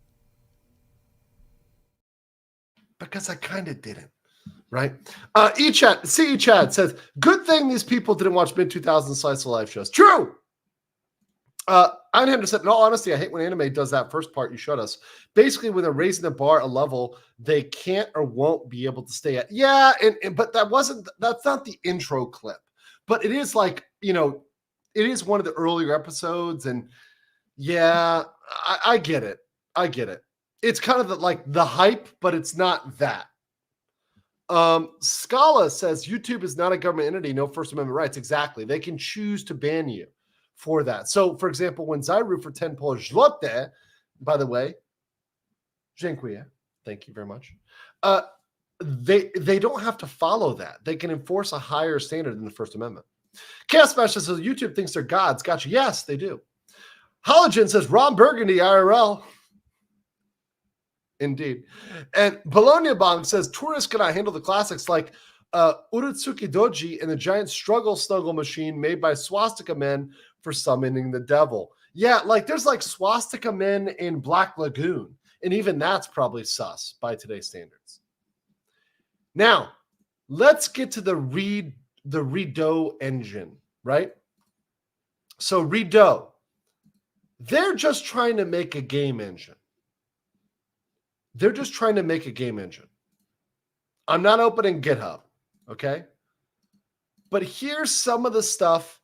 Because I kind of didn't, right? CE Chad says, good thing these people didn't watch mid-2000s slice of life shows. True! Einhander said, in all honesty, I hate when anime does that first part you showed us. Basically, when they're raising the bar a level they can't or won't be able to stay at. Yeah, but that's not the intro clip. But it is like, it is one of the earlier episodes, and yeah, I get it. I get it. It's kind of the hype, but it's not that. Scala says YouTube is not a government entity, no First Amendment rights. Exactly. They can choose to ban you for that. So, for example, when Zairu for 10 Polish zlote, by the way, dziękuję, thank you very much. They don't have to follow that. They can enforce a higher standard than the First Amendment. Chaos Smash says YouTube thinks they're gods. Gotcha. Yes, they do. Halogen says Ron Burgundy IRL. Indeed. And Bologna Bong says tourists cannot handle the classics like Urutsuki Doji and the giant struggle snuggle machine made by swastika men for summoning the devil. Yeah, there's swastika men in Black Lagoon, and even that's probably sus by today's standards. Now, let's get to the Redot engine, right? So Redot, they're just trying to make a game engine. They're just trying to make a game engine. I'm not opening GitHub, okay? But here's some of the stuff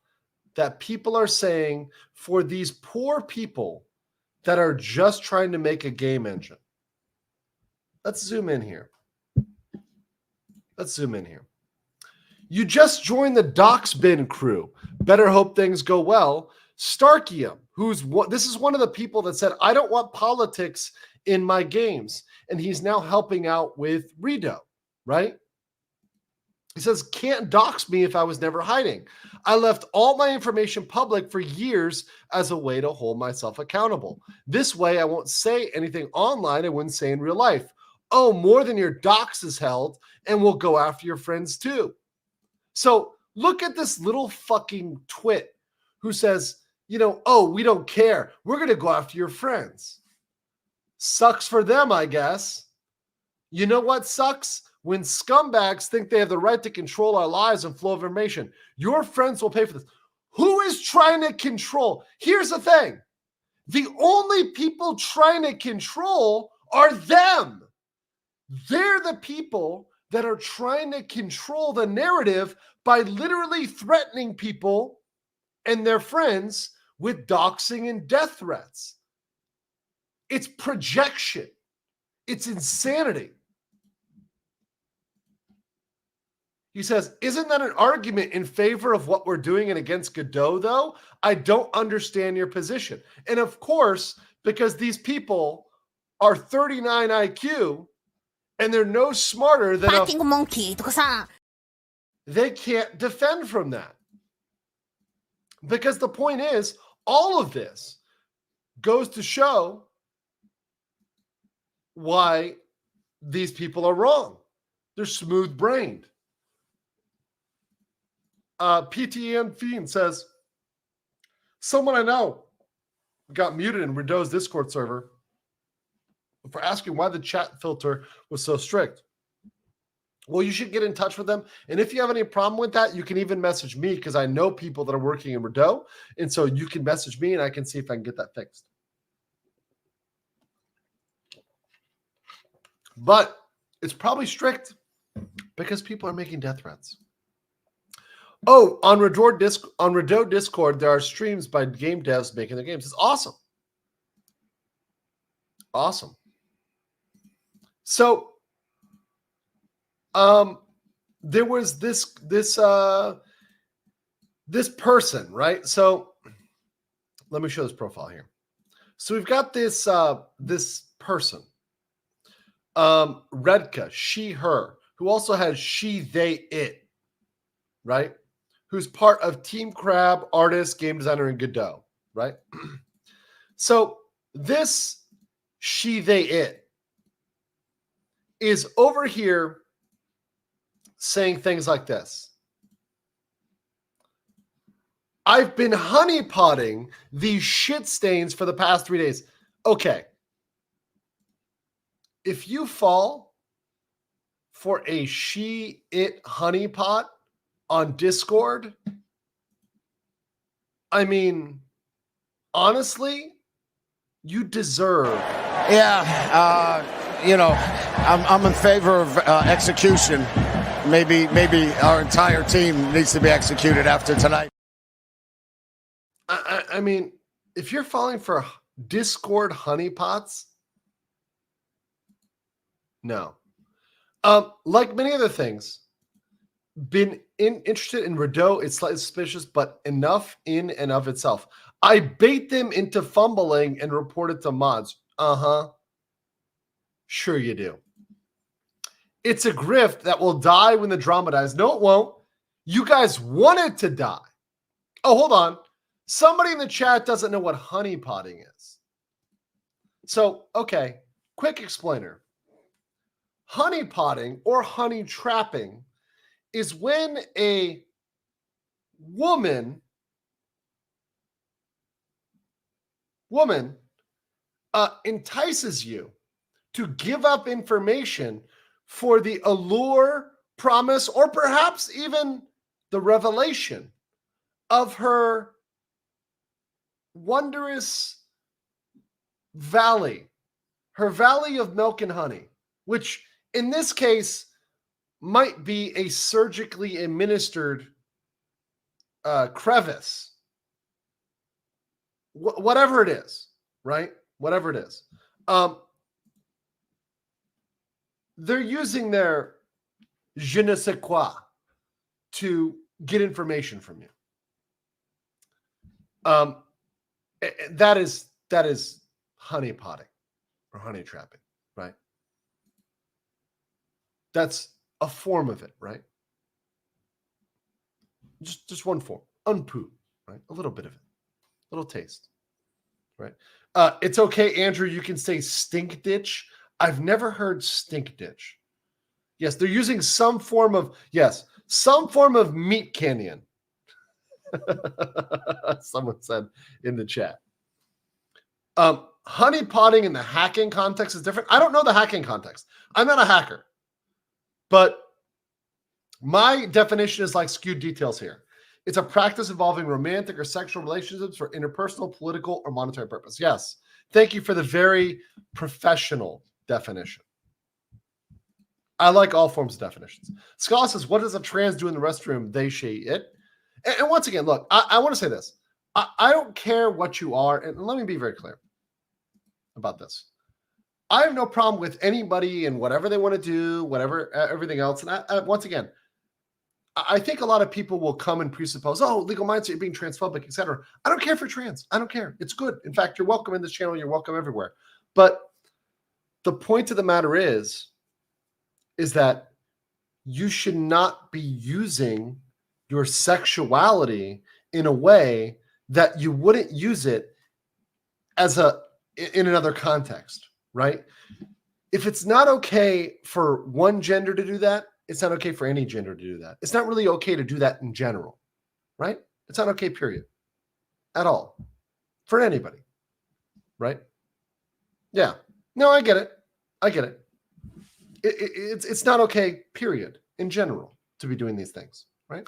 that people are saying for these poor people that are just trying to make a game engine. Let's zoom in here. You just joined the Doxbin crew. Better hope things go well. Starkium, this is one of the people that said, I don't want politics in my games. And he's now helping out with Redot, right? He says, can't dox me if I was never hiding. I left all my information public for years as a way to hold myself accountable. This way, I won't say anything online I wouldn't say in real life. Oh, more than your dox is held, and we'll go after your friends too. So look at this little fucking twit who says, oh, we don't care. We're going to go after your friends. Sucks for them, I guess. You know what sucks? When scumbags think they have the right to control our lives and flow of information. Your friends will pay for this. Who is trying to control? Here's the thing. The only people trying to control are them. They're the people that are trying to control the narrative by literally threatening people and their friends with doxing and death threats. It's projection. It's insanity. He says, isn't that an argument in favor of what we're doing and against Godot, though? I don't understand your position. And of course, because these people are 39 IQ and they're no smarter than a monkey, they can't defend from that. Because the point is, all of this goes to show why these people are wrong. They're smooth-brained. PTN Fiend says, someone I know got muted in Redot's Discord server for asking why the chat filter was so strict. Well, you should get in touch with them. And if you have any problem with that, you can even message me because I know people that are working in Redot. And so you can message me and I can see if I can get that fixed. But it's probably strict because people are making death threats. Oh, on Redot Discord, there are streams by game devs making their games. It's awesome. Awesome. So, there was this person, right? So, let me show this profile here. So we've got this this person, Redka, she, her, who also has she, they, it, right? Who's part of Team Crab, artist, game designer, and Godot, right? So this she, they, it is over here saying things like this. I've been honeypotting these shit stains for the past 3 days. Okay. If you fall for a she, it honeypot on Discord, I mean, honestly, you deserve. Yeah, you know, I'm in favor of execution. Maybe our entire team needs to be executed after tonight. I mean, if you're falling for Discord honeypots, no. Like many other things, been interested in Redot. It's slightly suspicious, but enough in and of itself. I bait them into fumbling and report it to mods. Sure you do. It's a grift that will die when the drama dies. No, it won't. You guys want it to die. Oh, hold on. Somebody in the chat doesn't know what honeypotting is. So, okay, quick explainer. Honeypotting or honey trapping is when a woman entices you to give up information for the allure, promise, or perhaps even the revelation of her wondrous valley, her valley of milk and honey, which in this case might be a surgically administered crevice, whatever it is, right? Whatever it is. They're using their je ne sais quoi to get information from you. That is honeypotting or honey trapping, right? That's a form of it, right? Just one form, unpoo, right? A little bit of it, a little taste, right? It's okay, Andrew. You can say stink ditch. I've never heard stink ditch. Yes, they're using some form of meat canyon. Someone said in the chat. Honeypotting in the hacking context is different. I don't know the hacking context. I'm not a hacker. But my definition is like skewed details here. It's a practice involving romantic or sexual relationships for interpersonal, political, or monetary purpose. Yes. Thank you for the very professional definition. I like all forms of definitions. Scott says, what does a trans do in the restroom? They, she, it. And once again, look, I want to say this. I don't care what you are. And let me be very clear about this. I have no problem with anybody and whatever they want to do, whatever, everything else. And once again, I think a lot of people will come and presuppose, oh, legal mindset, you're being transphobic, etc. I don't care if you're trans. I don't care. It's good. In fact, you're welcome in this channel. You're welcome everywhere. But the point of the matter is that you should not be using your sexuality in a way that you wouldn't use it in another context, right? If it's not okay for one gender to do that, it's not okay for any gender to do that. It's not really okay to do that in general, right? It's not okay, period. At all. For anybody, right? Yeah. No, I get it. It's not okay, period, in general, to be doing these things, right?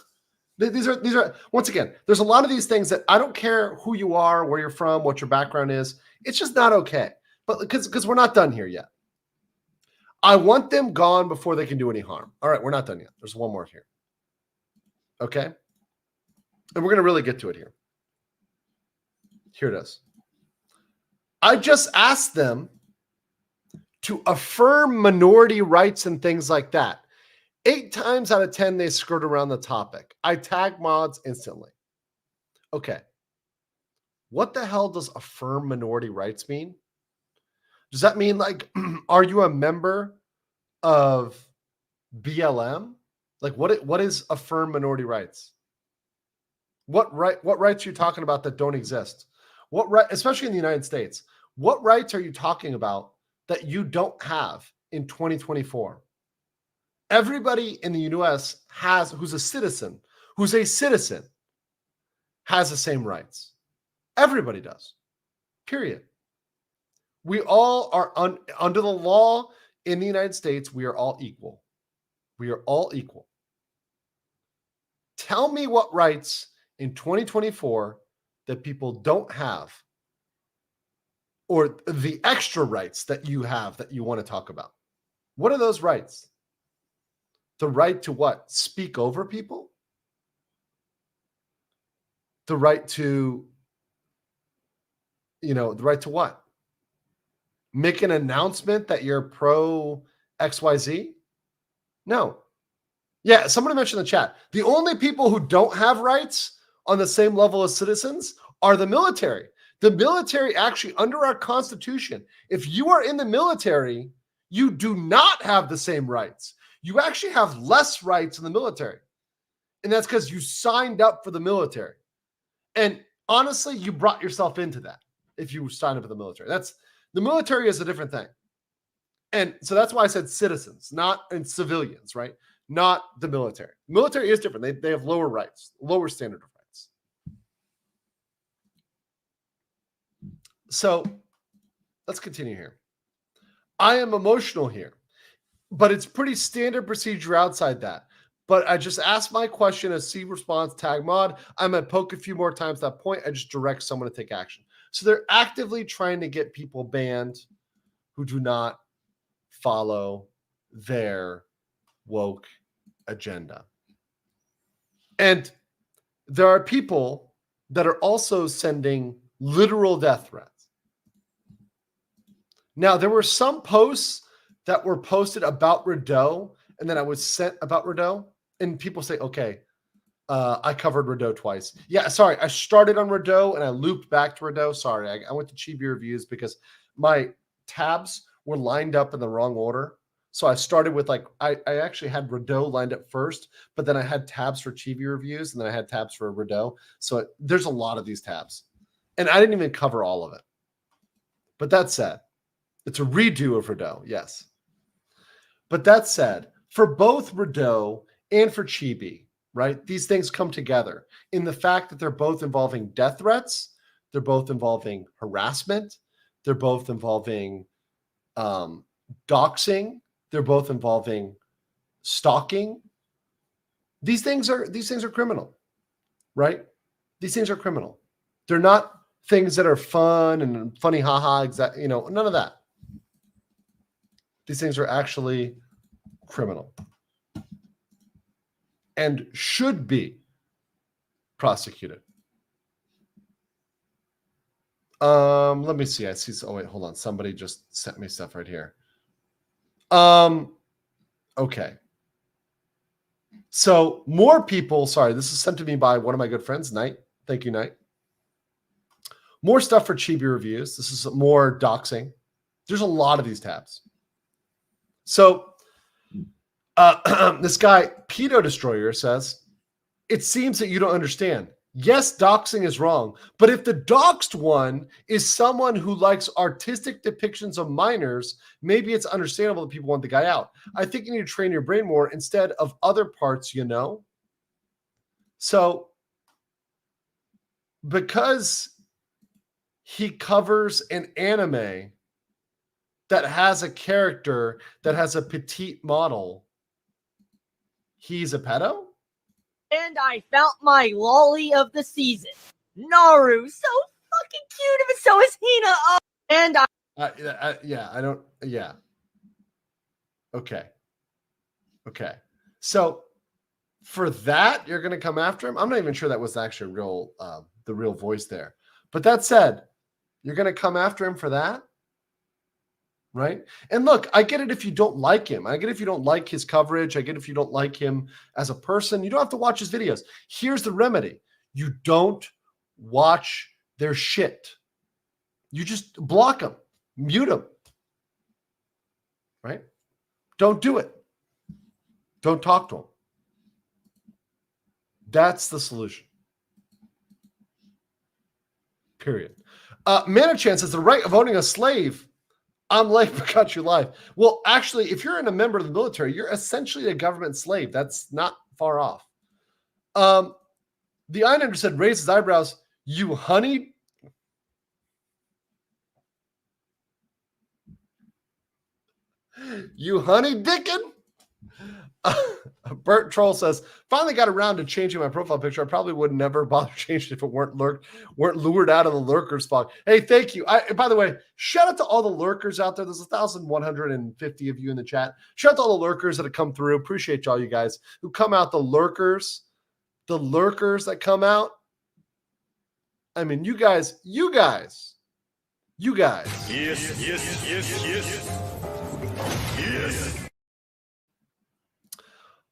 These are once again, there's a lot of these things that I don't care who you are, where you're from, what your background is. It's just not okay. But because we're not done here yet. I want them gone before they can do any harm. All right, we're not done yet. There's one more here. Okay? And we're going to really get to it here. Here it is. I just asked them to affirm minority rights and things like that. 8 times out of 10, they skirt around the topic. I tag mods instantly. Okay. What the hell does affirm minority rights mean? Does that mean like, are you a member of BLM? Like what is affirm minority rights? What rights are you talking about that don't exist? What right, especially in the United States, what rights are you talking about that you don't have in 2024? Everybody in the US who's a citizen, has the same rights. Everybody does. Period. We all are under the law in the United States. We are all equal. We are all equal. Tell me what rights in 2024 that people don't have, or the extra rights that you have that you want to talk about. What are those rights? The right to what? Speak over people? The right to, the right to what? Make an announcement that you're pro XYZ? No. Yeah, somebody mentioned in the chat. The only people who don't have rights on the same level as citizens are the military. The military actually, under our Constitution, if you are in the military, you do not have the same rights. You actually have less rights in the military. And that's because you signed up for the military. And honestly, you brought yourself into that if you signed up for the military. The military is a different thing. And so that's why I said citizens, not and civilians, right? Not the military. Military is different. They have lower rights, lower standard of rights. So let's continue here. I am emotional here, but it's pretty standard procedure outside that. But I just asked my question as C response tag mod. I might poke a few more times that point. I just direct someone to take action. So they're actively trying to get people banned who do not follow their woke agenda. And there are people that are also sending literal death threats. Now, there were some posts that were posted about Redot, and then I was sent about Redot, and people say, okay, I covered Redot twice. Yeah, sorry, I started on Redot, and I looped back to Redot. Sorry, I went to Chibi reviews because my tabs were lined up in the wrong order. So I started with I actually had Redot lined up first, but then I had tabs for Chibi reviews, and then I had tabs for Redot. So there's a lot of these tabs, and I didn't even cover all of it. But that said, it's a redo of Redot, yes. But that said, for both Redot and for Chibi, right, these things come together in the fact that they're both involving death threats, they're both involving harassment, they're both involving doxing, they're both involving stalking. These things are criminal, right? These things are criminal. They're not things that are fun and funny, haha, none of that. These things are actually criminal and should be prosecuted. Let me see. I see. Oh, wait, hold on. Somebody just sent me stuff right here. Okay. So more people, sorry, this is sent to me by one of my good friends, Knight. Thank you, Knight. More stuff for Chibi reviews. This is more doxing. There's a lot of these tabs. So this guy, Pedo Destroyer, says, it seems that you don't understand. Yes, doxing is wrong, but if the doxed one is someone who likes artistic depictions of minors, maybe it's understandable that people want the guy out. I think you need to train your brain more instead of other parts, So because he covers an anime that has a character that has a petite model, he's a pedo? And I found my lolly of the season. Naru, so fucking cute, but so is Hina. Oh, and Okay. So for that, you're going to come after him? I'm not even sure that was actually the real voice there. But that said, you're going to come after him for that? Right? And look, I get it if you don't like him. I get if you don't like his coverage. I get if you don't like him as a person. You don't have to watch his videos. Here's the remedy. You don't watch They're shit. You just block them, mute them, right? Don't do it. Don't talk to them. That's the solution. Period. Manachan says the right of owning a slave on Lake cut your life. Well, actually, if you're a member of the military, you're essentially a government slave. That's not far off. The Islander said, raise his eyebrows. You honey. You honey dickin'? Bert Troll says, finally got around to changing my profile picture. I probably would never bother changing if it weren't lured out of the lurker spawn. Hey, thank you. By the way, shout out to all the lurkers out there. There's 1,150 of you in the chat. Shout out to all the lurkers that have come through. Appreciate all you guys who come out. The lurkers that come out. I mean, you guys. Yes.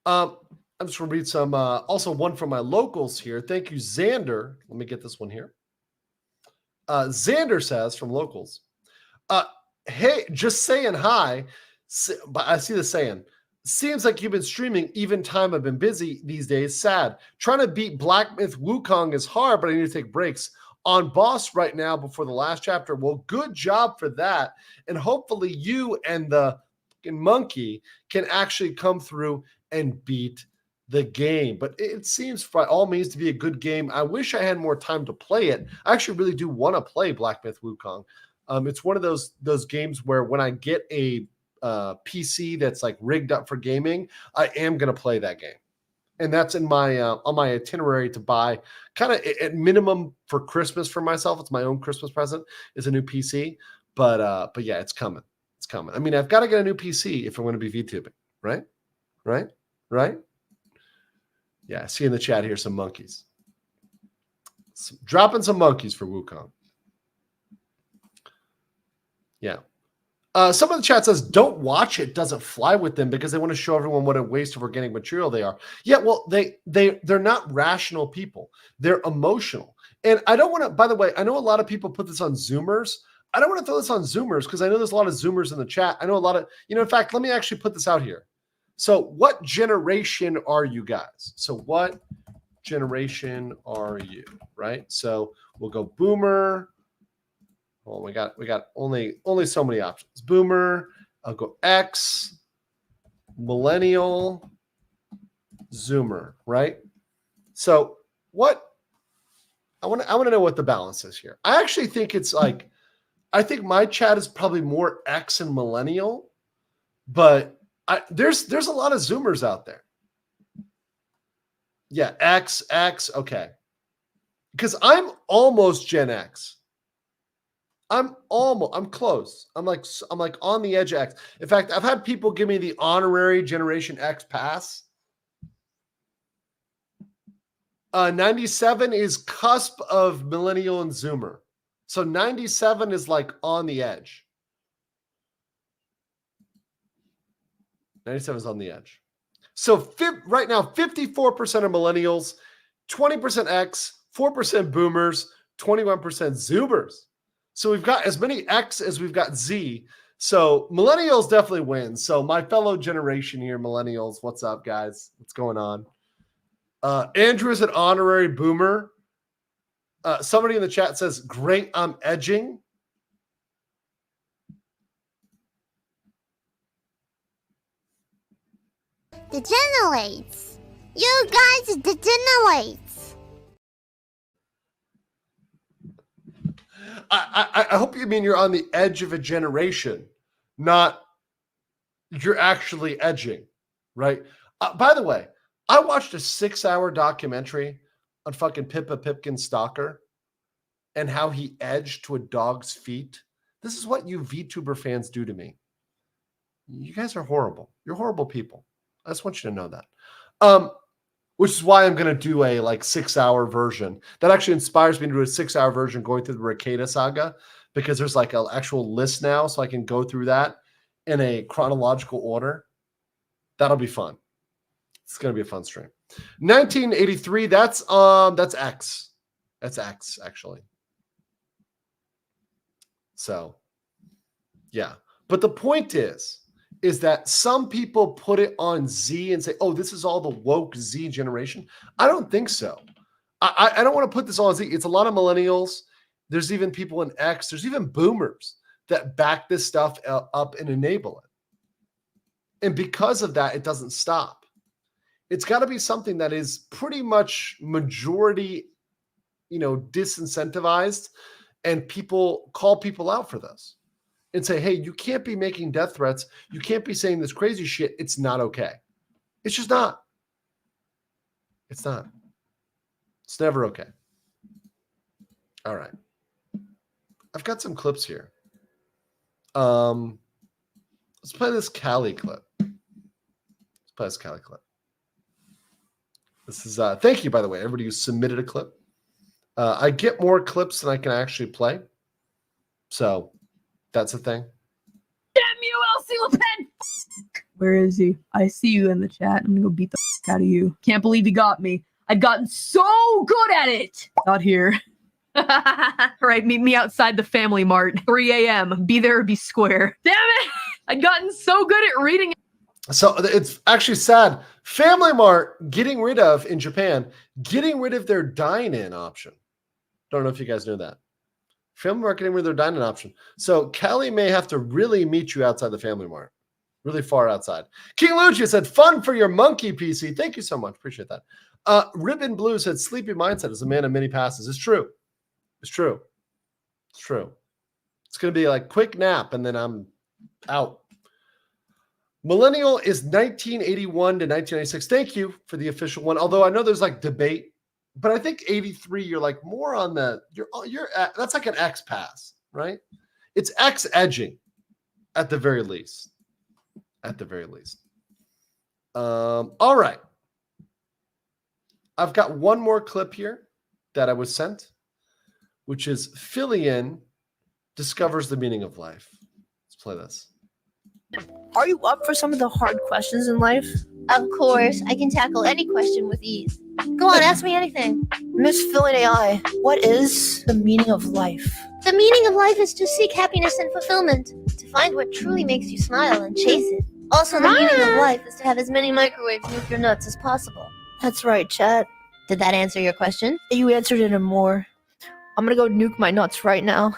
I'm just going to read some, also one from my locals here. Thank you, Xander. Let me get this one here. Xander says from locals, hey, just saying hi. But I see the saying, seems like you've been streaming even time I've been busy these days. Sad. Trying to beat Black Myth Wukong is hard, but I need to take breaks. On boss right now before the last chapter. Well, good job for that. And hopefully you and the monkey can actually come through and beat the game. But it seems by all means to be a good game. I wish I had more time to play it. I actually really do want to play Black Myth Wukong. It's one of those games where when I get a PC that's like rigged up for gaming, I am going to play that game. And that's in my on my itinerary to buy kind of at minimum for Christmas for myself. It's my own Christmas present is a new PC. But yeah, it's coming. It's coming. I mean, I've got to get a new PC if I'm going to be VTubing, right? Right? Yeah, I see in the chat here some monkeys. Dropping some monkeys for Wukong. Yeah. Some of the chat says, don't watch it, doesn't fly with them because they want to show everyone what a waste of organic material they are. Yeah, well, they're not rational people. They're emotional. And I don't want to, by the way, I know a lot of people put this on Zoomers. I don't want to throw this on Zoomers because I know there's a lot of Zoomers in the chat. I know a lot of, in fact, let me actually put this out here. So what generation are you guys? So what generation are you, right? So we'll go boomer. Well, we got only so many options. Boomer, I'll go X, millennial, Zoomer, right? So what I want to know what the balance is here. I actually think it's like I think my chat is probably more X and millennial, but there's a lot of Zoomers out there. Yeah, X, okay. Because I'm almost Gen X. I'm close. I'm like on the edge of X. In fact, I've had people give me the honorary Generation X pass. 97 is cusp of millennial and Zoomer. So 97 is like on the edge. 97 is on the edge. So right now, 54% are millennials, 20% X, 4% boomers, 21% Zoomers. So we've got as many X as we've got Z. So millennials definitely win. So my fellow generation here, millennials, what's up, guys? What's going on? Andrew is an honorary boomer. Somebody in the chat says, great, I'm edging. Degenerates. You guys degenerates. I hope you mean you're on the edge of a generation, not you're actually edging, right? By the way, I watched a 6-hour documentary on fucking Pippa Pipkin's stalker and how he edged to a dog's feet. This is what you VTuber fans do to me. You guys are horrible. You're horrible people. I just want you to know that. Which is why I'm going to do a 6-hour version. That actually inspires me to do a 6-hour version going through the Rakeda saga because there's an actual list now, so I can go through that in a chronological order. That'll be fun. It's going to be a fun stream. 1983, that's X. That's X, actually. So, yeah. But the point is that some people put it on Z and say, oh, this is all the woke Z generation. I don't think so. I don't want to put this all on Z. It's a lot of millennials. There's even people in X. There's even boomers that back this stuff up and enable it. And because of that, it doesn't stop. It's got to be something that is pretty much majority, disincentivized, and people call people out for this and say, hey, you can't be making death threats. You can't be saying this crazy shit. It's not okay. It's just not. It's not. It's never okay. All right. I've got some clips here. Let's play this Cali clip. This is thank you, by the way, everybody who submitted a clip. I get more clips than I can actually play. So that's a thing. Damn you, Elsie Le Pen! Where is he? I see you in the chat. I'm gonna go beat the out of you. Can't believe he got me. I'd gotten so good at it. Not here. All right, meet me outside the Family Mart. 3 a.m. Be there or be square. Damn it! I'd gotten so good at reading. So it's actually sad. Family Mart getting rid of their dine-in option. Don't know if you guys knew that. Family Mart getting rid of their dine-in option. So Kelly may have to really meet you outside the Family Mart. Really far outside. King Lucia said, fun for your monkey PC. Thank you so much. Appreciate that. Ribbon Blue said, sleepy mindset is a man of many passes. It's true. It's true. It's true. It's going to be like quick nap and then I'm out. Millennial is 1981 to 1996. Thank you for the official one. Although I know there's like debate, but I think 83, you're like more on the, that's like an X pass, right? It's X edging at the very least. At the very least. All right. I've got one more clip here that I was sent, which is Fillion discovers the meaning of life. Let's play this. Are you up for some of the hard questions in life? Of course, I can tackle any question with ease. Go on, ask me anything. Miss Fillion AI, what is the meaning of life? The meaning of life is to seek happiness and fulfillment, to find what truly makes you smile and chase it. Also, the meaning of life is to have as many microwaves nuke your nuts as possible. That's right, chat. Did that answer your question? You answered it and more. I'm gonna go nuke my nuts right now.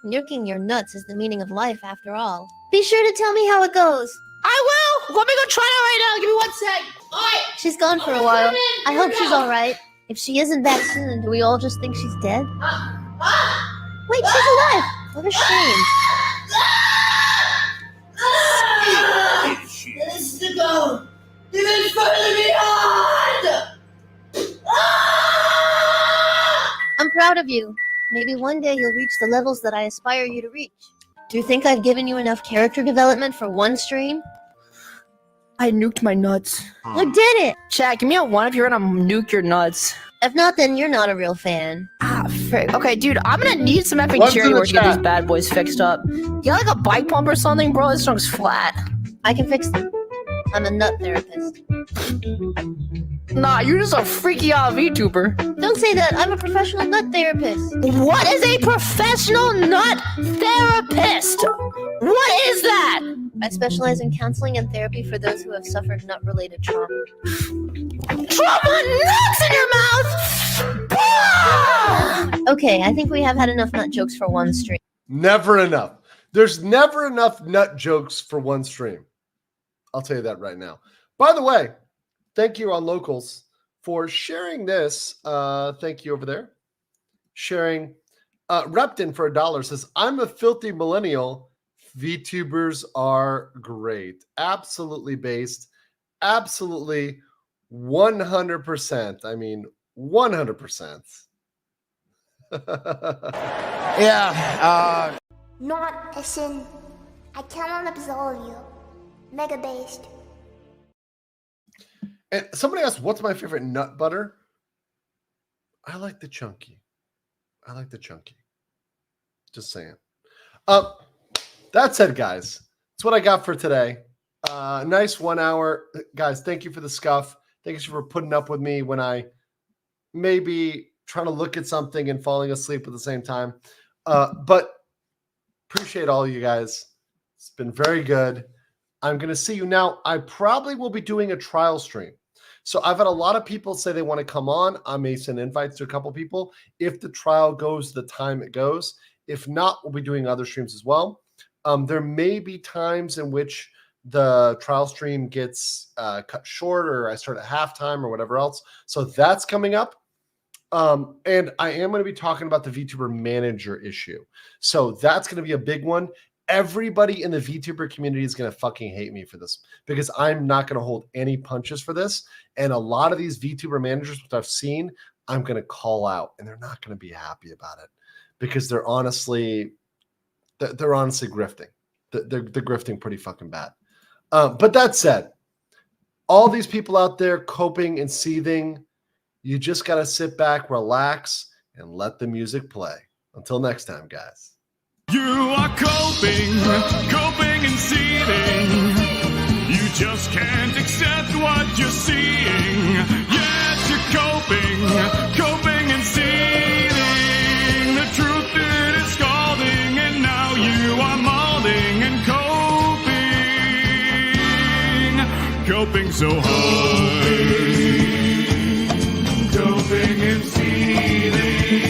Nuking your nuts is the meaning of life, after all. Be sure to tell me how it goes. I will! Let me go try it right now. Give me 1 sec. Alright. She's gone for a while. I hope she's alright. If she isn't back soon, do we all just think she's dead? Wait, she's alive! What a shame. This is the goal. Even further beyond! I'm proud of you. Maybe one day you'll reach the levels that I aspire you to reach. Do you think I've given you enough character development for one stream? I nuked my nuts. You did it! Chat, give me a 1 if you're gonna nuke your nuts. If not, then you're not a real fan. Ah, frick. Okay, dude, I'm gonna need some effing One's cherry in the work to get chat. these bad boys fixed up. You got like a bike pump or something, bro? This thing's flat. I can fix them. I'm a nut therapist. Nah, you're just a freaky out VTuber. Don't say that. I'm a professional nut therapist. What is a professional nut therapist? What is that? I specialize in counseling and therapy for those who have suffered nut-related trauma. Trauma nuts in your mouth! Ah! Okay, I think we have had enough nut jokes for one stream. Never enough. There's never enough nut jokes for one stream. I'll tell you that right now. By the way, thank you on Locals for sharing this. Thank you over there. Sharing. Repton for $1 says, I'm a filthy millennial. VTubers are great. Absolutely based. Absolutely 100%. I mean, 100%. Yeah. Not a sin. I cannot absolve you. Mega based. And somebody asked, what's my favorite nut butter? I like the chunky. I like the chunky. Just saying. That said, guys, that's what I got for today. Nice 1 hour. Guys, thank you for the scuff. Thank you for putting up with me when I maybe trying to look at something and falling asleep at the same time. But Appreciate all you guys. It's been very good. I'm going to see you now. I probably will be doing a trial stream. So I've had a lot of people say they want to come on. I may send invites to a couple people. If the trial goes the time it goes. If not, we'll be doing other streams as well. There may be times in which the trial stream gets cut short, or I start at halftime or whatever else. So that's coming up. And I am going to be talking about the VTuber manager issue. So that's going to be a big one. Everybody in the VTuber community is going to fucking hate me for this because I'm not going to hold any punches for this. And a lot of these VTuber managers, which I've seen, I'm going to call out, and they're not going to be happy about it because they're honestly grifting. They're grifting pretty fucking bad. But that said, all these people out there coping and seething, you just got to sit back, relax, and let the music play. Until next time, guys. You are coping and seething. You just can't accept what you're seeing. Yes, you're coping and seething. The truth it is scalding, and now you are molding and coping so hard.